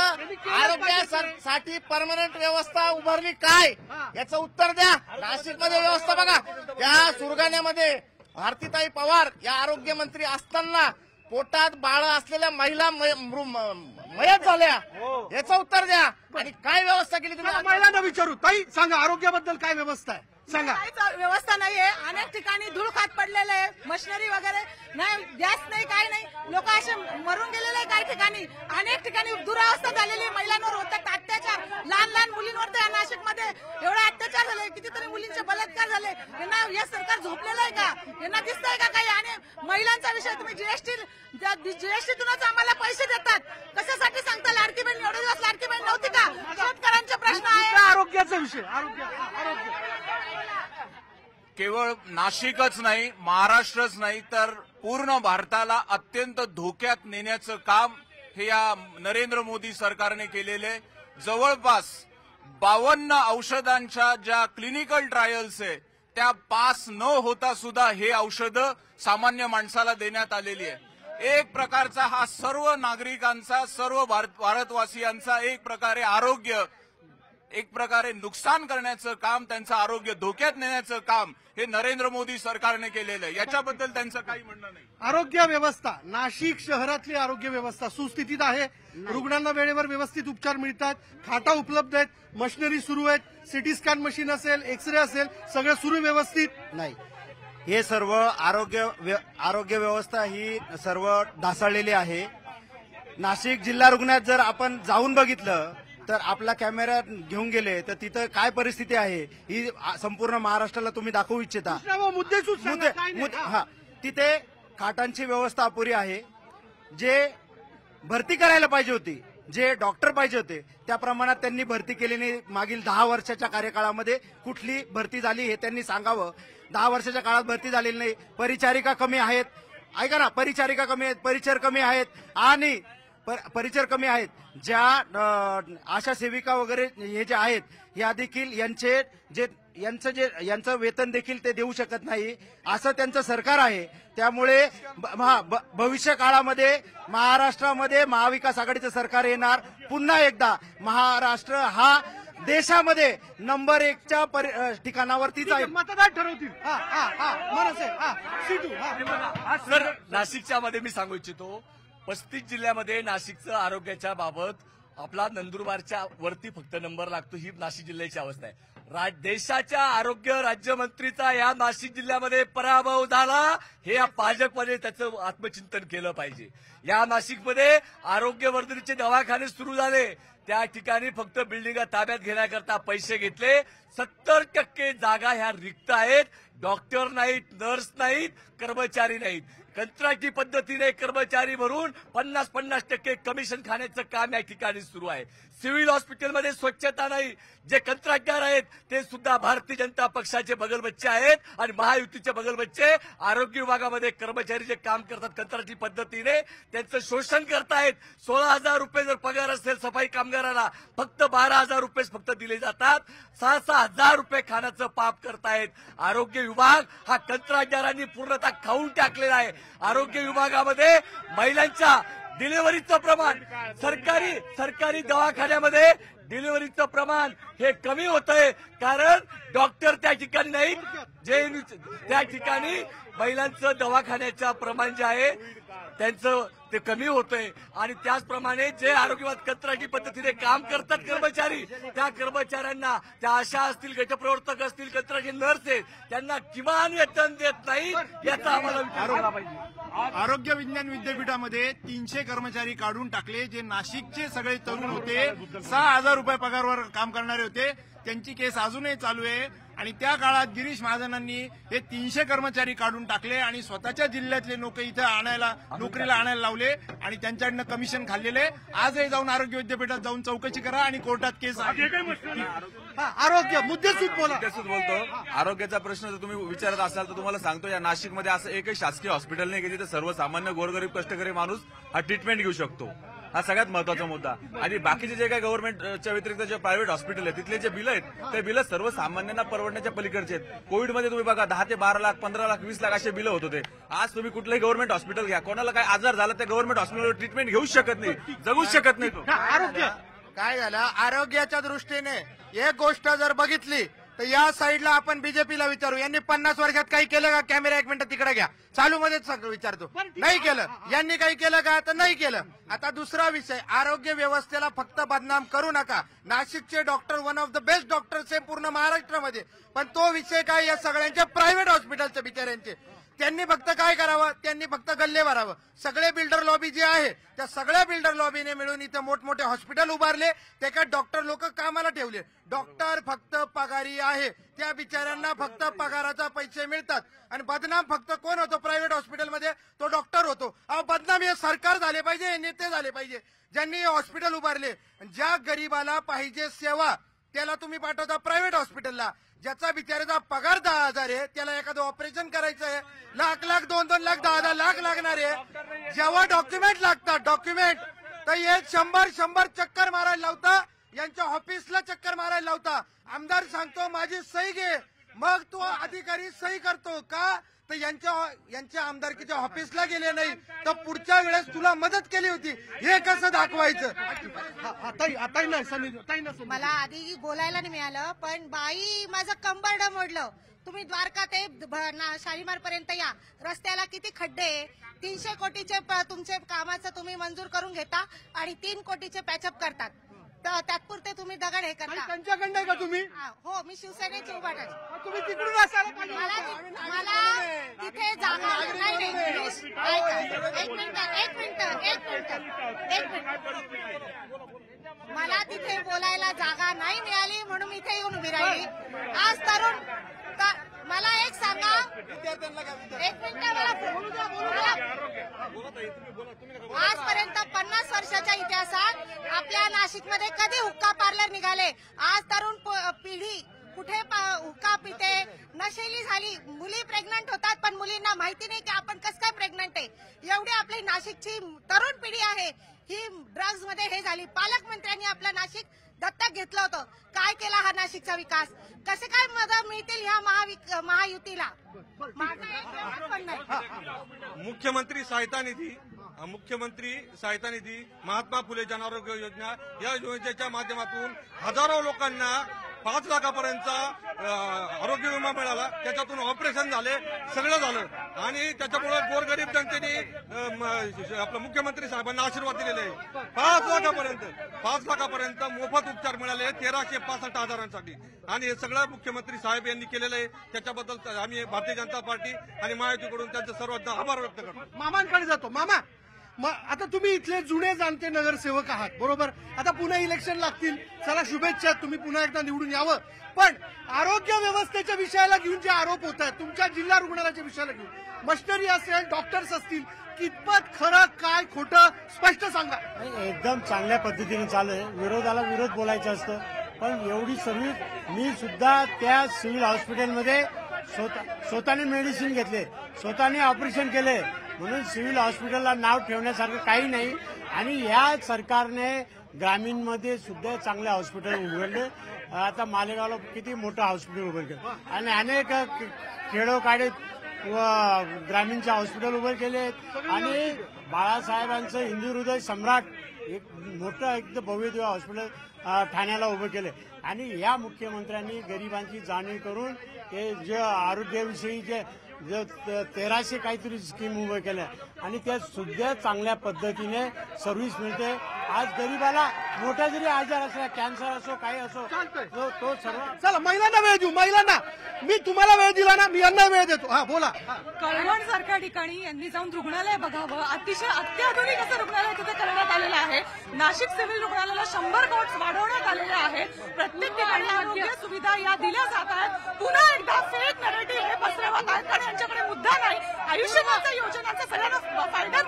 आरोग्यासाठी परमनंट व्यवस्था उभारली काय याचं उत्तर द्या. नाशिकमध्ये व्यवस्था बघा. त्या सुरगाण्यामध्ये भारतीताई पवार या आरोग्य मंत्री असताना पोटात बाळ असलेल्या महिला मयत झाल्या. याचं उत्तर द्या. आणि काय व्यवस्था केली तुम्ही? महिलांना विचारू. ताई सांगा, आरोग्याबद्दल काय व्यवस्था आहे सांगा. काहीच व्यवस्था नाहीये. अनेक ठिकाणी धूळ खात पडलेले आहे. मशिनरी वगैरे नाही, गॅस नाही, काय नाही. लोक असे मरून गेलेले आहे. काही ठिकाणी अनेक ठिकाणी दुरावस्था झालेली आहे. महिलांवर होतात अत्याचार. लहान मुलींवर तर नाशिकमध्ये एवढा अत्याचार झाले. कितीतरी मुलींचे बलात्कार झाले. यांना हे सरकार झोपलेलं आहे का? यांना दिसतंय का काही? आणि महिलांचा विषय तुम्ही जीएसटीतूनच आम्हाला पैसे देतात. कशासाठी सांगता? लाडकी बहीण एवढे दिवस लाडकी बहीण नव्हती का? शेतकऱ्यांचे प्रश्न आहे. आरोग्याचा विषय. आरोग्य केवळ नाशिकच नाही, महाराष्ट्रच नाही तर पूर्ण भारताला अत्यंत धोक्यात नेण्याचं काम हे या नरेंद्र मोदी सरकारने केलेले. जवळपास 52 औषधांच्या ज्या क्लिनिकल ट्रायल्स आहे त्या पास न होता सुद्धा हे औषधं सामान्य माणसाला देण्यात आलेली आहे. एक प्रकारचा हा सर्व नागरिकांचा, सर्व भारतवासियांचा एक प्रकारे आरोग्य, एक प्रकारे नुकसान करण्याचं काम, त्यांचं आरोग्य धोक्यात नेण्याचं काम हे नरेंद्र मोदी सरकारने केलेलं आहे. याच्याबद्दल त्यांचं काही म्हणणं नाही. आरोग्य व्यवस्था, नाशिक शहरातली आरोग्य व्यवस्था सुस्थितीत आहे. रुग्णांना वेळेवर व्यवस्थित उपचार मिळतात, खाटा उपलब्ध आहेत, मशिनरी सुरू आहेत, सिटी स्कॅन मशीन असेल, एक्सरे असेल, सगळं सुरू व्यवस्थित नाही. हे सर्व आरोग्य व्यवस्था ही सर्व ढासळलेली आहे. नाशिक जिल्हा रुग्णालयात जर आपण जाऊन बघितलं तर आपला कॅमेरा घेऊन गेले तर तिथं काय परिस्थिती आहे ही संपूर्ण महाराष्ट्राला तुम्ही दाखवू इच्छिता. तिथे खाटांची व्यवस्था अपुरी आहे. जे भरती करायला पाहिजे होती, जे डॉक्टर पाहिजे होते त्या प्रमाणात त्यांनी भरती केली नाही. मागील 10 वर्षाच्या कार्यकाळामध्ये कुठली भरती झाली हे त्यांनी सांगावं. 10 वर्षाच्या काळात भरती झालेली नाही. परिचारिका कमी आहेत. ऐका ना, परिचारिका कमी आहेत, परिचर कमी आहेत आणि परिचर कमी आहेत. ज्या आशा सेविका वगैरे हे जे आहेत ह्या देखील यांचं वेतन देखील ते देऊ शकत नाही असं त्यांचं सरकार आहे. त्यामुळे भविष्य काळामध्ये महाराष्ट्रामध्ये महाविकास आघाडीचं सरकार येणार. पुन्हा एकदा महाराष्ट्र हा देशामध्ये नंबर 1च्या ठिकाणावरतीच आहे. मतदार ठरवतील. सर, नाशिकच्या मध्ये मी सांगू इच्छितो 35 जिल्ह्यामध्ये नाशिकचं आरोग्याच्या बाबत आपला नंदुरबारच्या वरती फक्त नंबर लागतो. ही नाशिक जिल्ह्याची अवस्था आहे. देशाच्या आरोग्य राज्यमंत्रीचा या नाशिक जिल्ह्यामध्ये पराभव झाला. हे या भाजपमध्ये त्याचं आत्मचिंतन केलं पाहिजे. या नाशिकमध्ये आरोग्यवर्धनीचे दवाखाने सुरू झाले. त्या ठिकाणी फक्त बिल्डिंगा ताब्यात घेण्याकरता पैसे घेतले. 70% जागा ह्या रिक्त आहेत. डॉक्टर नाहीत, नर्स नाहीत, कर्मचारी नाहीत. कंत्राटी पद्धतीने कर्मचारी भरून 50% कमिशन खाण्याचं काम या ठिकाणी सुरू आहे. सिव्हिल हॉस्पिटलमध्ये स्वच्छता नाही. जे कंत्राटदार आहेत ते सुद्धा भारतीय जनता पक्षाचे बगलबच्चे आहेत आणि महायुतीचे बगलबच्चे आरोग्य विभागामध्ये कर्मचारी जे काम करतात कंत्राटी पद्धतीने त्यांचं शोषण करतायत. 16,000 रुपये जर पगार असेल सफाई कामगाराला फक्त 12,000 रुपये फक्त दिले जातात. 6,000 रुपये खाण्याचं पाप करतायत. आरोग्य विभाग हा कंत्राटदारांनी पूर्णतः खाऊन टाकलेला आहे. आरोग्य विभागामध्ये महिलांच्या डिलिव्हरीचं प्रमाण सरकारी दवाखान्यामध्ये डिलिव्हरीचं प्रमाण हे कमी होतंय कारण डॉक्टर त्या ठिकाणी नाहीत. त्या ठिकाणी महिलांचं दवाखान्याचं प्रमाण जे आहे त्यांचं ते कमी होतंय आणि त्याचप्रमाणे जे आरोग्य कंत्राटी पद्धतीने काम करतात कर्मचारी त्या कर्मचाऱ्यांना त्या आशा असतील गटप्रवर्तक असतील कंत्राटी नर्स आहेत त्यांना किमान वेतन देत नाही याचा आम्हाला विचार करायला पाहिजे. आरोग्य विज्ञान विद्यापीठामध्ये 300 कर्मचारी काढून टाकले. जे नाशिकचे सगळे तरुण होते 6,000 रुपये पगारवर काम करणारे होते त्यांची केस अजूनही चालू आहे. आणि त्या काळात गिरीश महाजनांनी हे 300 कर्मचारी काढून टाकले आणि स्वतःच्या जिल्ह्यातले लोक इथं नोकरीला आणायला लावले आणि त्यांच्याकडनं कमिशन खाल्लेले. आजही जाऊन आरोग्य विद्यापीठात जाऊन चौकशी करा आणि कोर्टात केस आरोग्य मुद्देसूद बोलतो. आरोग्याचा प्रश्न जर तुम्ही विचारत असाल तर तुम्हाला सांगतो या नाशिकमध्ये असं एकही शासकीय हॉस्पिटल नाही की जिथे सर्वसामान्य गोरगरीब कष्टकरी माणूस हा ट्रीटमेंट घेऊ शकतो. हा सगळ्यात महत्वाचा मुद्दा. आणि बाकीचे जे काही गव्हर्नमेंटच्या व्यतिरिक्त जे प्रायव्हेट हॉस्पिटल आहे तिथले जे बिलं आहेत ते बिलं सर्वसामान्यांना परवडण्याच्या पलीकडचे आहेत. कोविडमध्ये तुम्ही बघा 10 ते 12 लाख 15 लाख 20 लाख असे बिलं होत होते. आज तुम्ही कुठलंही गव्हर्नमेंट हॉस्पिटल घ्या कोणाला काय आजार झाला त्या गव्हर्नमेंट हॉस्पिटलवर ट्रीटमेंट घेऊच शकत नाही जगूच शकत नाही तो. आरोग्य काय झालं आरोग्याच्या दृष्टीने एक गोष्ट जर बघितली तर या साईडला आपण बीजेपीला विचारू यांनी 50 वर्षात काही केलं का. कॅमेरा 1 मिनिट तिकडे घ्या चालू मध्येच सगळं विचारतो. नाही केलं. यांनी काही केलं का तर नाही केलं. आता दुसरा विषय आरोग्य व्यवस्थेला फक्त बदनाम करू नका. नाशिकचे doctor one of the best doctors आहे पूर्ण महाराष्ट्रामध्ये. पण तो विषय काय या सगळ्यांच्या प्रायव्हेट हॉस्पिटलच्या बिचाऱ्यांचे त्यांनी फक्त काय करावं त्यांनी फक्त गल्ले भरावं. सगळे बिल्डर लॉबी जे आहे त्या सगळ्या बिल्डर लॉबीने मिळून इथे मोठमोठे हॉस्पिटल उभारले. त्याच्यात डॉक्टर लोक कामाला ठेवले. डॉक्टर फक्त पगारी आहे. त्या बिचाऱ्यांना फक्त पगाराचा पैसे मिळतात आणि बदनाम फक्त कोण होतो प्रायव्हेट हॉस्पिटलमध्ये तो डॉक्टर होतो. अहो बदनाम हे सरकार झाले पाहिजे नेते झाले पाहिजे ज्यांनी हे हॉस्पिटल उभारले. ज्या गरीबाला पाहिजे सेवा त्याला तुम्ही पाठवता प्रायव्हेट हॉस्पिटलला. ज्याचा बिचाराचा पगार 10,000 आहे त्याला एखादं ऑपरेशन करायचं आहे लाख 2 लाख 10 लाख लागणार आहे. जेव्हा डॉक्युमेंट लागतात डॉक्युमेंट तर हे 100 चक्कर मारायला लावता. यांच्या ऑफिसला चक्कर मारायला लावता. आमदार सांगतो माझी सही घे मग तो अधिकारी सही करतो का तर यांच्या आमदारकीच्या ऑफिसला गेले नाही तर पुढच्या वेळेस तुला मदत केली होती हे कसं दाखवायचं. मला आधी बोलायला नाही मिळालं पण बाई माझं कंबरड मोडलं. तुम्ही द्वारका ते शालीमार पर्यंत या रस्त्याला किती खड्डे 300 कोटीचे तुमचे कामाचं तुम्ही मंजूर करून घेता आणि 3 कोटीचे पॅचअप करतात. तात्पुरते तुम्ही दगड हे करता. त्यांच्याकडे का तुम्ही हो मी शिवसेनेची उभाटाची. तुम्ही तिकडून असायला पाहिजे. मला तिथे जागा नाही. एक मिनिट मला तिथे बोलायला जागा नाही मिळाली म्हणून मी इथे येऊन उभी राहिली. आज तरुण मला एक सांगा 1 मिनिट आजपर्यंत 50 वर्षाच्या इतिहासात आपल्या नाशिकमध्ये कधी हुक्का पार्लर निघाले. आज तरुण पिढी कुठे हुक्का पिते नशेली झाली. मुली प्रेग्नंट होतात पण मुलींना माहिती नाही की आपण कसं काय प्रेग्नंट आहे. एवढी आपली नाशिकची तरुण पिढी आहे ही ड्रग्ज मध्ये हे झाली. पालकमंत्र्यांनी आपलं नाशिक दत्तक घेतलं होतं. काय केला हा नाशिकचा विकास कसे काय मदत मिळतील ह्या महायुतीला. मुख्यमंत्री सहायता निधी महात्मा फुले जनआरोग्य योजना या योजनेच्या माध्यमातून हजारो लोकांना 5 लाखापर्यंतचा आरोग्य विमा मिळाला. त्याच्यातून ऑपरेशन झाले सगळं झालं आणि त्याच्यामुळे गोरगरीब जनतेने आपल्या मुख्यमंत्री साहेबांना आशीर्वाद दिलेले आहे. 5 लाखापर्यंत मोफत उपचार मिळाले 1365 आजारांसाठी आणि हे सगळं मुख्यमंत्री साहेब यांनी केलेलं आहे. त्याच्याबद्दल आम्ही भारतीय जनता पार्टी आणि महायुतीकडून त्यांचे सर्वांचा आभार व्यक्त करतो. मामांकडे जातो. मामा मग आता तुम्ही इथले जुने जाणते नगरसेवक आहात, बरोबर? आता पुन्हा इलेक्शन लागतील, चला शुभेच्छा, तुम्ही पुन्हा एकदा निवडून यावं. पण आरोग्य व्यवस्थेच्या विषयाला घेऊन जे आरोप होत आहेत तुमच्या जिल्हा रुग्णालयाच्या विषयाला घेऊन, मशिनरी असेल, डॉक्टर्स असतील, कितपत खरं काय खोटं स्पष्ट सांगा. एकदम चांगल्या पद्धतीने चालू आहे. विरोधाला विरोध बोलायचं असतं, पण एवढी सर्व्हिस मी सुद्धा त्या सिव्हिल हॉस्पिटलमध्ये स्वतःने मेडिसिन घेतले, स्वतःने ऑपरेशन केले, म्हणून सिव्हिल हॉस्पिटलला नाव ठेवण्यासारखं काही नाही. आणि या सरकारने ग्रामीणमध्ये सुद्धा चांगले हॉस्पिटल उघडले. आता मालेगावला किती मोठं हॉस्पिटल उभं केलं आणि अनेक खेडोकाडे ग्रामीणचे हॉस्पिटल उभे केले. आणि बाळासाहेबांचं हिंदू हृदय सम्राट एक मोठं एकदम भव्य दिव्य हॉस्पिटल ठाण्याला उभं केले. आणि या मुख्यमंत्र्यांनी गरिबांची जाणीव करून ते जे आरोग्याविषयी जे 1300 काहीतरी स्कीम उभे केल्या आणि त्या सुद्धा चांगल्या पद्धतीने सर्व्हिस मिळते. आज गरीबाला मोठा जरी आजार असला, कॅन्सर असो काही असो, तो सर्व. चला महिलांना वेळ देऊ. महिलांना मी तुम्हाला वेळ दिला ना, मी यांना वेळ देतो. हा बोला. कळवण सारख्या ठिकाणी यांनी जाऊन रुग्णालय बघावं. अतिशय अत्याधुनिक असं रुग्णालय तिथे करण्यात आलेलं आहे. नाशिक सिव्हिल रुग्णालयाला 100 बेड्स वाढवण्यात आलेले आहेत. प्रत्येक ठिकाणी आरोग्य सुविधा या दिल्या जात आहेत. पुन्हा एकदा फेक नॅरेटिव्ह हे पसरवत आहेत कारण यांच्याकडे मुद्दा नाही. आयुष्यमानच्या योजनांचा सगळ्यांना फायदा.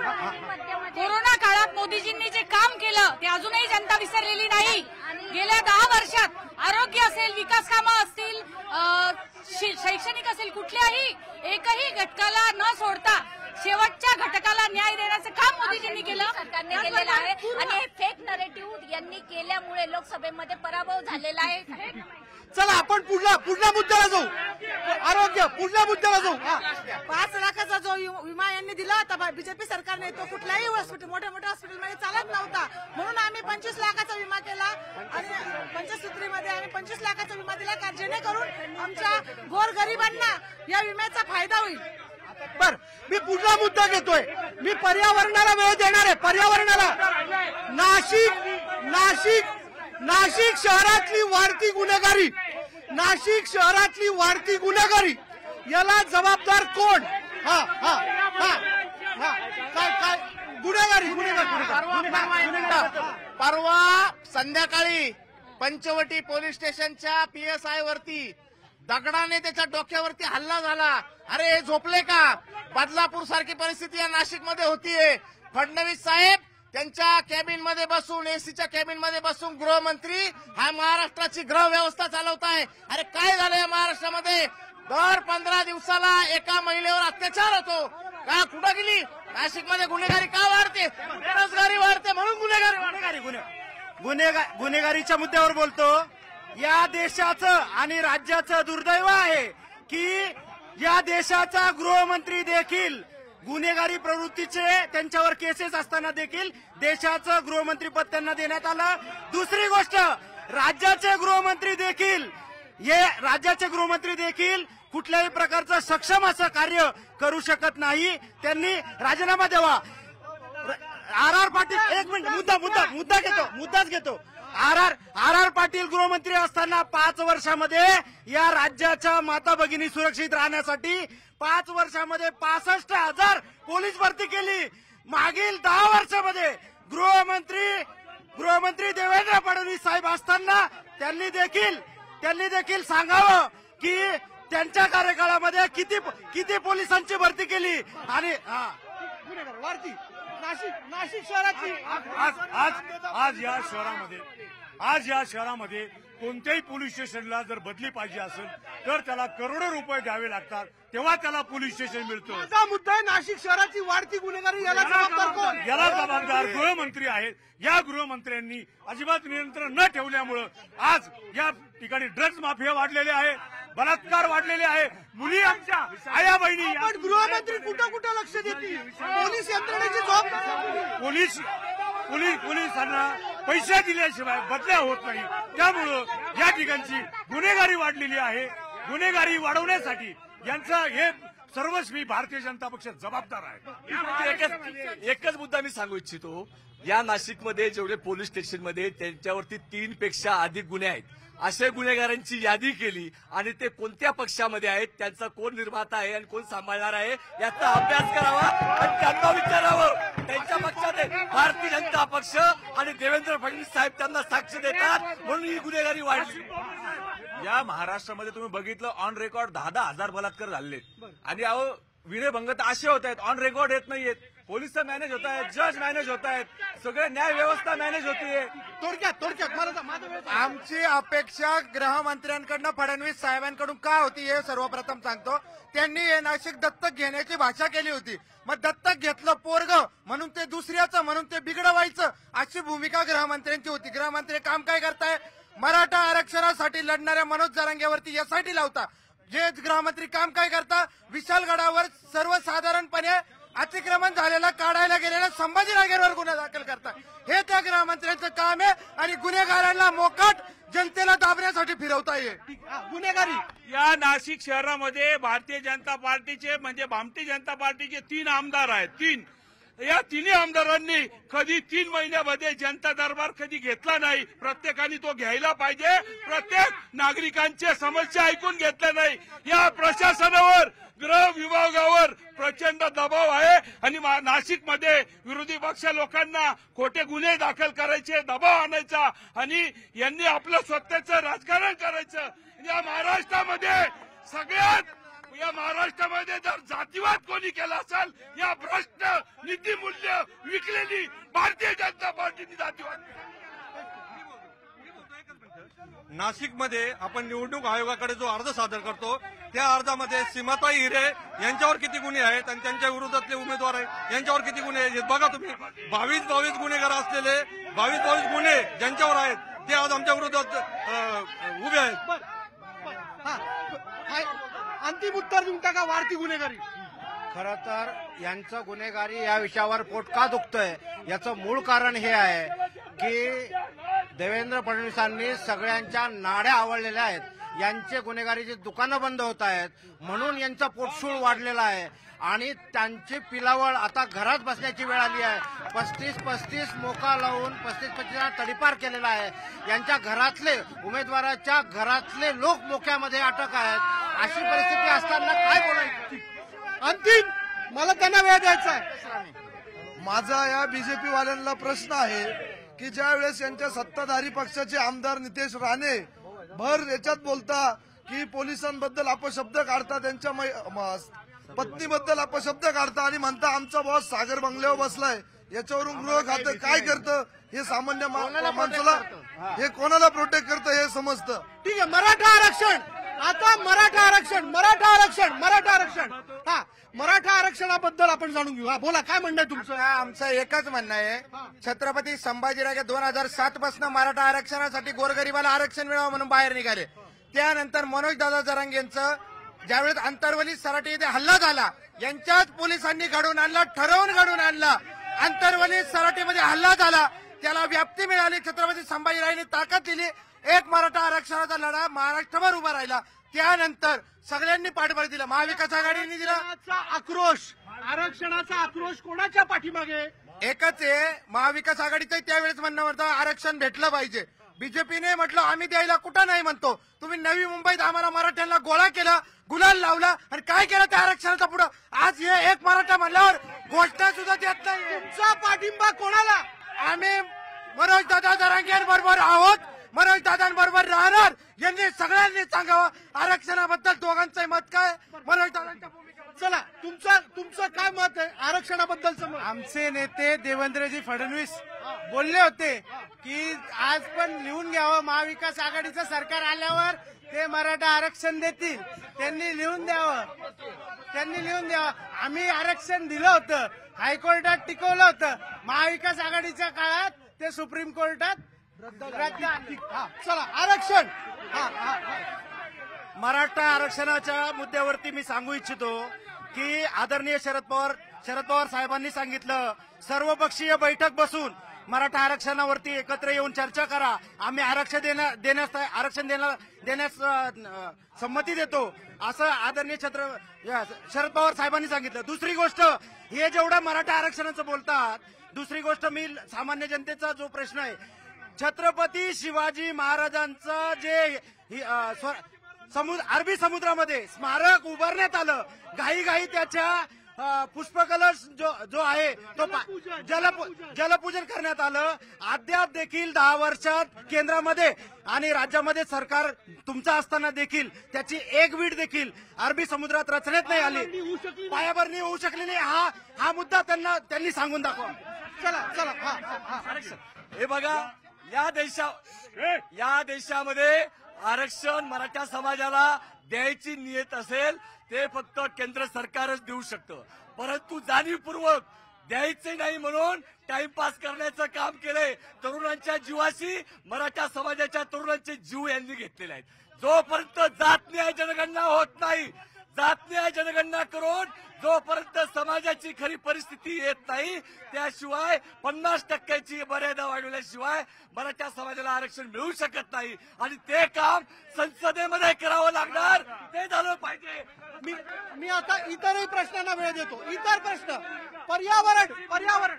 कोरोना काळात मोदीजींनी जे काम केलं ते अजूनही जनता विसरलेली नाही. गेल्या 10 वर्षात आरोग्य असेल, विकास कामं असतील, शैक्षणिक असेल, कुठल्याही एकही घटकाला न सोडता शेवटच्या घटकाला न्याय देण्याचं काम मोदीजींनी केलं, सरकारने केलेलं आहे. आणि हे फेक नरेटिव्ह यांनी केल्यामुळे लोकसभेमध्ये पराभव झालेला आहे. चला आपण पुढल्या मुद्द्याला जाऊ. आरोग्य पुढल्या मुद्द्याला जाऊ. 5 लाखाचा जो विमा यांनी दिला होता बीजेपी सरकारने, तो कुठल्याही हॉस्पिटल मोठ्या हॉस्पिटलमध्ये चालत नव्हता. म्हणून आम्ही 25 लाखाचा विमा केला आणि पंचसूत्रीमध्ये आम्ही 25 लाखाचा विमा दिला का जेणेकरून आमच्या गोरगरिबांना या विम्याचा फायदा होईल. बर, मी पुढला मुद्दा घेतोय. मी पर्यावरणाला वेळ देणार आहे. पर्यावरणाला नाशिक शहरातली वाढती गुन्हेगारी, नाशिक शहरातली वाढती गुन्हेगारी याला जबाबदार कोण? हा हा हा हा काय गुन्हेगारी परवा संध्याकाळी पंचवटी पोलीस स्टेशनच्या PSI वरती दगडाने त्याच्या डोक्यावरती हल्ला झाला. अरे हे झोपले का? बदलापूर सारखी परिस्थिती या नाशिकमध्ये होतीये. फडणवीस साहेब त्यांच्या कॅबिनमध्ये बसून, एसीच्या कॅबिनमध्ये बसून गृहमंत्री हा महाराष्ट्राची गृह व्यवस्था चालवत आहे. अरे काय झालं या महाराष्ट्रामध्ये? दर 15 दिवसाला एका महिलेवर अत्याचार होतो. का कुठं गेली? नाशिकमध्ये गुन्हेगारी का वाढते? बेरोजगारी वाढते म्हणून गुन्हेगारीच्या मुद्द्यावर बोलतो. या देशाचं आणि राज्याचं दुर्दैव आहे की या देशाचा गृहमंत्री देखील गुन्हेगारी प्रवृत्तीचे त्यांच्यावर केसेस असताना देखील देशाचं गृहमंत्रीपद त्यांना देण्यात आलं. दुसरी गोष्ट, राज्याचे गृहमंत्री देखील कुठल्याही प्रकारचं सक्षम असं कार्य करू शकत नाही. त्यांनी राजीनामा द्यावा. RR पाटील, एक मिनिट, मुद्दाच घेतो. RR पाटील गृहमंत्री असताना 5 वर्षामध्ये या राज्याच्या माता भगिनी सुरक्षित राहण्यासाठी 5 वर्षामध्ये 65,000 पोलीस भरती केली. मागील 10 वर्षामध्ये गृहमंत्री देवेंद्र फडणवीस साहेब असताना त्यांनी देखील सांगावं की त्यांच्या कार्यकाळामध्ये किती पोलिसांची भरती केली. आणि नाशिक शहरातली आज या शहरामध्ये कोणत्याही पोलीस स्टेशनला जर बदली पाहिजे असेल तर त्याला करोडो रुपये द्यावे लागतात, तेव्हा त्याला पोलीस स्टेशन मिळतं. माझा मुद्दा आहे नाशिक शहराची वाढती गुन्हेगारी, याला जबाबदार कोण? याला जबाबदार गृहमंत्री आहेत. या गृहमंत्र्यांनी अजिबात नियंत्रण न ठेवल्यामुळं आज या ठिकाणी ड्रग्ज माफिया वाढलेले आहे, बलात्कार वाढलेले आहे, मुली आमच्या आया बहिणी. पण गृहमंत्री कुठं लक्ष देतील? पोलीस यंत्रणेची जबाबदारी. पोलिसांना पैसे दिल्याशिवाय बदल्या होत नाही. त्यामुळं या ठिकाणची गुन्हेगारी वाढलेली आहे. गुन्हेगारी वाढवण्यासाठी यांचं हे सर्वस्वी भारतीय जनता पक्ष जबाबदार आहे. एकच मुद्दा मी सांगू इच्छितो. या नाशिकमध्ये जेवढे पोलीस स्टेशनमध्ये त्यांच्यावरती 3 पेक्षा अधिक गुन्हे आहेत, असे गुन्हेगारांची यादी केली आणि ते कोणत्या पक्षामध्ये आहेत, त्यांचा कोण निर्माता आहे आणि कोण सांभाळणार आहे याचा अभ्यास करावा आणि त्यांना विचारावं. त्यांच्या पक्षात आहे भारतीय जनता पक्ष आणि देवेंद्र फडणवीस साहेब त्यांना साक्ष देतात म्हणून ही गुन्हेगारी वाढली. या महाराष्ट्रामध्ये तुम्ही बघितलं ऑन रेकॉर्ड 10,000 बलात्कार झाले आणि अहो विनयभंग तर असे होत आहेत ऑन रेकॉर्ड येत नाहीयेत. पोलिस मॅनेज होत आहेत, जज मॅनेज होत आहेत, सगळे न्याय व्यवस्था मॅनेज होतीये. थोडक्यात आमची अपेक्षा गृहमंत्र्यांकडनं फडणवीस साहेबांकडून का होती हे सर्वप्रथम सांगतो. त्यांनी हे नाशिक दत्तक घेण्याची भाषा केली होती. मग दत्तक घेतलं पोरग म्हणून ते दुसऱ्याचं म्हणून ते बिघडवायचं अशी भूमिका गृहमंत्र्यांची होती. गृहमंत्री काम काय करताय? मराठा आरक्षणासाठी लढणाऱ्या मनोज जरांगेवरती एसआयटी लावता. जे गृहमंत्री काम काय करता? विशालगडावर सर्वसाधारणपणे अतिक्रमण झालेला काढायला गेलेला संभाजीनगरवर गुन्हा दाखल करता. हे त्या गृहमंत्र्यांचं काम आहे आणि गुन्हेगारांना मोकाट जनतेला दाबण्यासाठी फिरवता येईल. गुन्हेगारी या नाशिक शहरामध्ये भारतीय जनता पार्टीचे म्हणजे भामटी जनता पार्टीचे 3 आमदार आहेत. 3 या तिन्ही आमदारांनी कधी 3 महिन्यामध्ये जनता दरबार कधी घेतला नाही. प्रत्येकाने तो घ्यायला पाहिजे. प्रत्येक नागरिकांच्या समस्या ऐकून घेतल्या नाही. या प्रशासनावर गृह विभागावर प्रचंड दबाव आहे आणि नाशिकमध्ये विरोधी पक्ष लोकांना खोटे गुन्हे दाखल करायचे, दबाव आणायचा आणि यांनी आपलं स्वतःचं राजकारण करायचं. या महाराष्ट्रामध्ये जर जातीवाद कोणी केला असेल या भ्रष्ट नीतिमूल्य विकलेली भारतीय जनता पार्टीने जातीवाद. नाशिकमध्ये आपण निवडणूक आयोगाकडे जो अर्ज सादर करतो त्या अर्जामध्ये सीमाताई हिरे यांच्यावर किती गुन्हे आहेत आणि त्यांच्या विरोधातले उमेदवार आहेत यांच्यावर किती गुन्हे आहेत बघा तुम्ही. 22 गुन्हेगार असलेले 22 गुन्हे ज्यांच्यावर आहेत ते आज आमच्या विरोधात उभे आहेत. अंतिम उत्तर देऊन टाका. वाढती गुन्हेगारी खरं तर यांचं गुन्हेगारी या विषयावर पोट का दुखतंय याचं मूळ कारण हे आहे की देवेंद्र फडणवीसांनी सगळ्यांच्या नाड्या आवळलेल्या आहेत. यांचे गुन्हेगारीची दुकानं बंद होत आहेत म्हणून यांचा पोटशूळ वाढलेला आहे आणि त्यांची पिलावळ आता घरात बसण्याची वेळ आली आहे. 35 मोका लावून 35 तडीपार केलेला आहे. यांच्या घरातले उमेदवाराच्या घरातले लोक मोक्यामध्ये अटक आहेत. अशी परिस्थिती असताना काय बोलायचं? अंतिम मला त्यांना वेळ द्यायचा आहे. माझा या बीजेपी वाल्यांना प्रश्न आहे की ज्या वेळेस यांच्या सत्ताधारी पक्षाचे आमदार नितेश राणे भर याच्यात बोलता की पोलिसांबद्दल अपशब्द काढता, त्यांच्या पत्नीबद्दल अपशब्द काढता आणि म्हणता आमचा बॉस सागर बंगल्यावर बसलाय, याच्यावरून गृह खातं काय करतं हे सामान्य माणसाला हे कोणाला प्रोटेक्ट करतं हे समजतं. ठीक आहे. मराठा आरक्षण आता मराठा आरक्षण हा मराठा आरक्षणाबद्दल आपण जाणून घेऊ. बोला काय म्हणणं आहे तुमचं? आमचं एकच म्हणणं आहे छत्रपती संभाजीराजे 2007 पासून मराठा आरक्षणासाठी गोरगरिबाला आरक्षण मिळावं म्हणून बाहेर निघाले. त्यानंतर मनोज दादा जरांगेंचं ज्यावेळेस अंतरवली सराटी इथे हल्ला झाला यांच्याच पोलिसांनी घडवून आणला, ठरवून घडवून आणला. अंतरवली सराटीमध्ये हल्ला झाला त्याला व्याप्ती मिळाली. छत्रपती संभाजीराजेंनी ताकद दिली. एक मराठा आरक्षणाचा लढा महाराष्ट्रभर उभा राहिला. त्यानंतर सगळ्यांनी पाठबळ दिलं. महाविकास आघाडीने दिला. आरक्षणाचा आक्रोश कोणाच्या पाठीमागे? एकच आहे. महाविकास आघाडीचं त्यावेळेस म्हणणं होतं आरक्षण भेटलं पाहिजे. बीजेपीने म्हटलं आम्ही द्यायला कुठं नाही म्हणतो. तुम्ही नवी मुंबईत आम्हाला मराठ्यांना गोळा केला, गुलाल लावला आणि काय केलं त्या आरक्षणाचा पुढं. आज हे एक मराठा म्हणल्यावर घोषणा सुद्धा देत नाही. तुमचा पाठिंबा कोणाला? आम्ही मनोज दादा जरांगेंबरोबर आहोत, मनोज दादांबरोबर राहणार. यांनी सगळ्यांनी सांगावं आरक्षणाबद्दल दोघांचं मत काय, मनोज दादांच्या भूमिका. चला तुमचं काय मत आहे आरक्षणाबद्दलचं मत? आमचे नेते देवेंद्रजी फडणवीस बोलले होते की आज पण लिहून घ्यावं महाविकास आघाडीचं सरकार आल्यावर ते मराठा आरक्षण देतील. त्यांनी लिहून द्यावं. आम्ही आरक्षण दिलं होतं, हायकोर्टात टिकवलं होतं. महाविकास आघाडीच्या काळात ते सुप्रीम कोर्टात रद्द. चला आरक्षण मराठा आरक्षणाच्या मुद्द्यावरती मी सांगू इच्छितो की आदरणीय शरद पवार साहेबांनी सांगितलं सर्वपक्षीय बैठक बसून मराठा आरक्षणावरती एकत्र येऊन चर्चा करा. आम्ही आरक्षण देण्यास संमती देतो असं आदरणीय शरद पवार साहेबांनी सांगितलं. दुसरी गोष्ट हे जेवढं मराठा आरक्षणाचं बोलतात, दुसरी गोष्ट मी सामान्य जनतेचा जो प्रश्न आहे छत्रपती शिवाजी महाराजांचं जे अरबी समुद्रामध्ये स्मारक उभारण्यात आलं, घाई त्याच्या पुष्पकलश जो आहे तो जलपूजन करण्यात आलं. अद्याप देखील 10 वर्षात केंद्रामध्ये आणि राज्यामध्ये सरकार तुमचं असताना देखील त्याची एक वीट देखील अरबी समुद्रात रचण्यात नाही आली, पायाभरणी होऊ शकली नाही. हा मुद्दा त्यांनी सांगून दाखवा. चला हे बघा, या देशामध्ये आरक्षण मराठा समाजाला द्यायची नियत असेल ते फक्त केंद्र सरकारच देऊ शकतं. परंतु जाणीवपूर्वक द्यायचे नाही म्हणून टाइमपास करण्याचं काम केलंय. तरुणांच्या जीवाशी मराठा समाजाच्या तरुणांचे जीव यांनी घेतलेले आहेत. जोपर्यंत जात न्याय जनगणना होत नाही, जात न्याय जनगणना करून जोपर्यंत समाजाची खरी परिस्थिती येत नाही, त्याशिवाय 50% मर्यादा वाढवल्याशिवाय मराठा समाजाला आरक्षण मिळू शकत नाही. आणि ते काम संसदेमध्ये करावं लागणार, ते झालं पाहिजे. मी आता इतरही प्रश्नांना वेळ देतो. इतर प्रश्न, पर्यावरण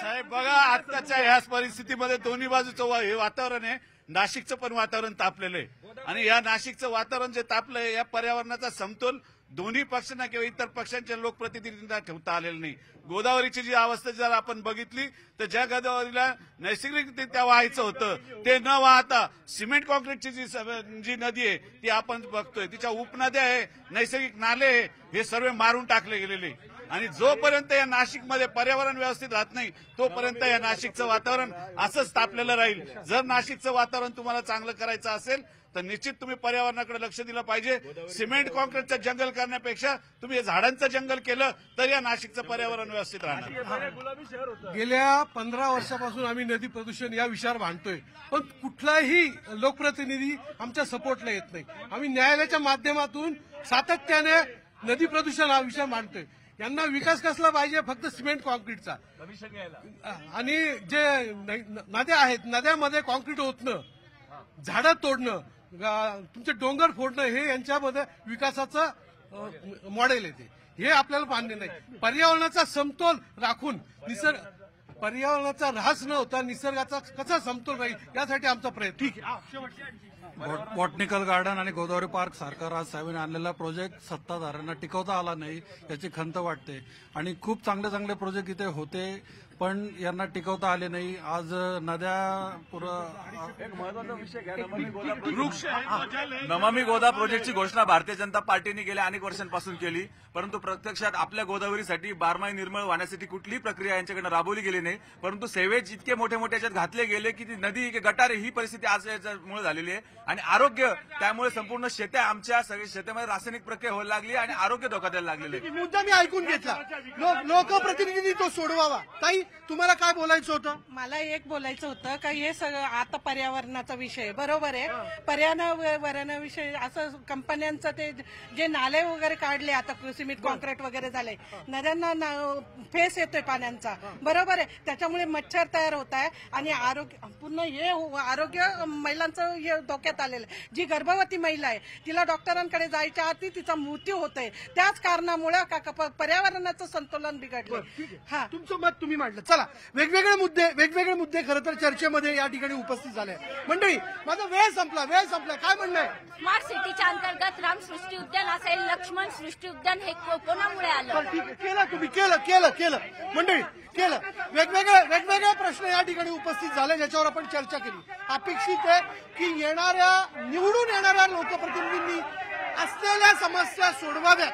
साहेब बघा, आत्ताच्या ह्याच परिस्थितीमध्ये दोन्ही बाजूचं हे वातावरण आहे. नाशिकचं पण वातावरण तापलेलं आहे आणि या नाशिकचं वातावरण जे तापलंय, या पर्यावरणाचा समतोल दोन्ही पक्षांना किंवा इतर पक्षांच्या लोकप्रतिनिधींना ठेवता आलेलं नाही. गोदावरीची जी अवस्था जर आपण बघितली तर ज्या गोदावरीला नैसर्गिकरित्या व्हायचं होतं ते न वाहता सिमेंट कॉन्क्रीटची जी नदी आहे ती आपण बघतोय, तिच्या उपनद्या आहे, नैसर्गिक नाले आहे, हे सर्व मारून टाकले गेलेले. आणि जोपर्यंत या नाशिकमध्ये पर्यावरण व्यवस्थित राहत नाही तोपर्यंत या नाशिकचं वातावरण असंच तापलेलं राहील. जर नाशिकचं वातावरण तुम्हाला चांगलं करायचं असेल तर निश्चित तुम्ही पर्यावरणाकडे लक्ष दिलं पाहिजे. सिमेंट कॉन्क्रीटचं जंगल करण्यापेक्षा तुम्ही हे झाडांचं जंगल केलं तर या नाशिकचं पर्यावरण व्यवस्थित राहणार. गेल्या 15 वर्षापासून आम्ही नदी प्रदूषण या विषयावर भांडतोय, पण कुठलाही लोकप्रतिनिधी आमच्या सपोर्टला येत नाही. आम्ही न्यायालयाच्या माध्यमातून सातत्याने नदी प्रदूषण हा विषय मांडतोय. यांना विकास कसला पाहिजे, फक्त सिमेंट कॉन्क्रीटचा. आणि जे नद्या आहेत, नद्यामध्ये कॉन्क्रीट ओतणं, झाडं तोडणं, तुमचे डोंगर फोडणं, हे यांच्यामध्ये विकासाचं मॉडेल आहे. हे आपल्याला मान्य नाही. पर्यावरणाचा समतोल राखून पर्यावरणाचा ऱ्हास न होता निसर्गाचा कसा समतोल राहील यासाठी आमचा प्रयत्न. ठीक आहे. बॉटनिकल गार्डन आणि गोदावरी पार्क सारखा राजसाहेबांनी आणलेला प्रोजेक्ट सत्ताधाऱ्यांना टिकवता आला नाही याची खंत वाटते. आणि खूप चांगले चांगले प्रोजेक्ट इथे होते पण यांना टिकवता आले नाही. आज नद्या नमामि गोदा प्रोजेक्टची घोषणा भारतीय जनता पार्टीने गेल्या अनेक वर्षांपासून केली, परंतु प्रत्यक्षात आपल्या गोदावरीसाठी बारमाही निर्मळ होण्यासाठी कुठलीही प्रक्रिया यांच्याकडे राबवली गेली नाही. परंतु सेवेज इतके मोठे मोठे याच्यात घातले गेले की ती नदी गटारे ही परिस्थिती आज याच्यामुळे झालेली आहे. आणि आरोग्य त्यामुळे संपूर्ण शेत्या आमच्या सगळ्या शेतामध्ये रासायनिक प्रक्रिया व्हायला लागली आणि आरोग्य धोका द्यायला लागलेले. मुद्दा मी ऐकून घेतला. लोकप्रतिनिधी तो सोडवावा. ताई, तुम्हाला काय बोलायचं होतं? मला एक बोलायचं होतं का हे सगळं आता पर्यावरणाचा विषय बरोबर आहे. पर्यावरणाविषयी असं कंपन्यांचं ते जे नाले वगैरे काढले, आता सिमेंट कॉन्क्रीट वगैरे झाले, नद्यांना फेस येतोय पाण्याचा, बरोबर आहे. त्याच्यामुळे मच्छर तयार होत आहे आणि आरोग्य पूर्ण हे आरोग्य महिलांचं हे धोक्यात आलेलं आहे. जी गर्भवती महिला आहे तिला डॉक्टरांकडे जायच्या आधी तिचा मृत्यू होतोय. त्याच कारणामुळे पर्यावरणाचं संतुलन बिघडलं. हा, तुमचं मत तुम्ही मांडलं. चला, वेगवेगळे मुद्दे खरं तर चर्चेमध्ये या ठिकाणी उपस्थित झाले. मंडळी, माझा वेळ संपला. काय म्हणणं आहे? स्मार्ट सिटीच्या अंतर्गत राम सृष्टी उद्यान असेल, लक्ष्मण सृष्टी उद्यान हे कोणामुळे आलं? केलं तुम्ही, केलं मंडळी, केलं. वेगवेगळे प्रश्न या ठिकाणी उपस्थित झाले ज्याच्यावर आपण चर्चा केली. अपेक्षित आहे की निवडून येणाऱ्या लोकप्रतिनिधींनी असलेल्या समस्या सोडवाव्या.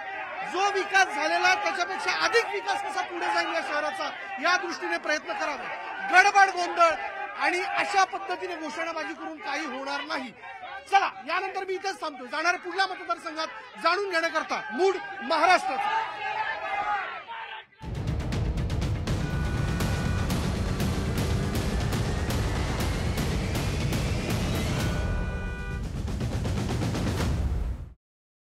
जो विकास झालेला त्याच्यापेक्षा अधिक विकास कसा पुढे जाईल या शहराचा, या दृष्टीने प्रयत्न करावे. गडबड गोंधळ आणि अशा पद्धतीने घोषणाबाजी करून काही होणार नाही. चला, यानंतर मी इथेच थांबतो. जाणाऱ्या पुढल्या मतदारसंघात जाणून घेण्याकरता मूड महाराष्ट्राचा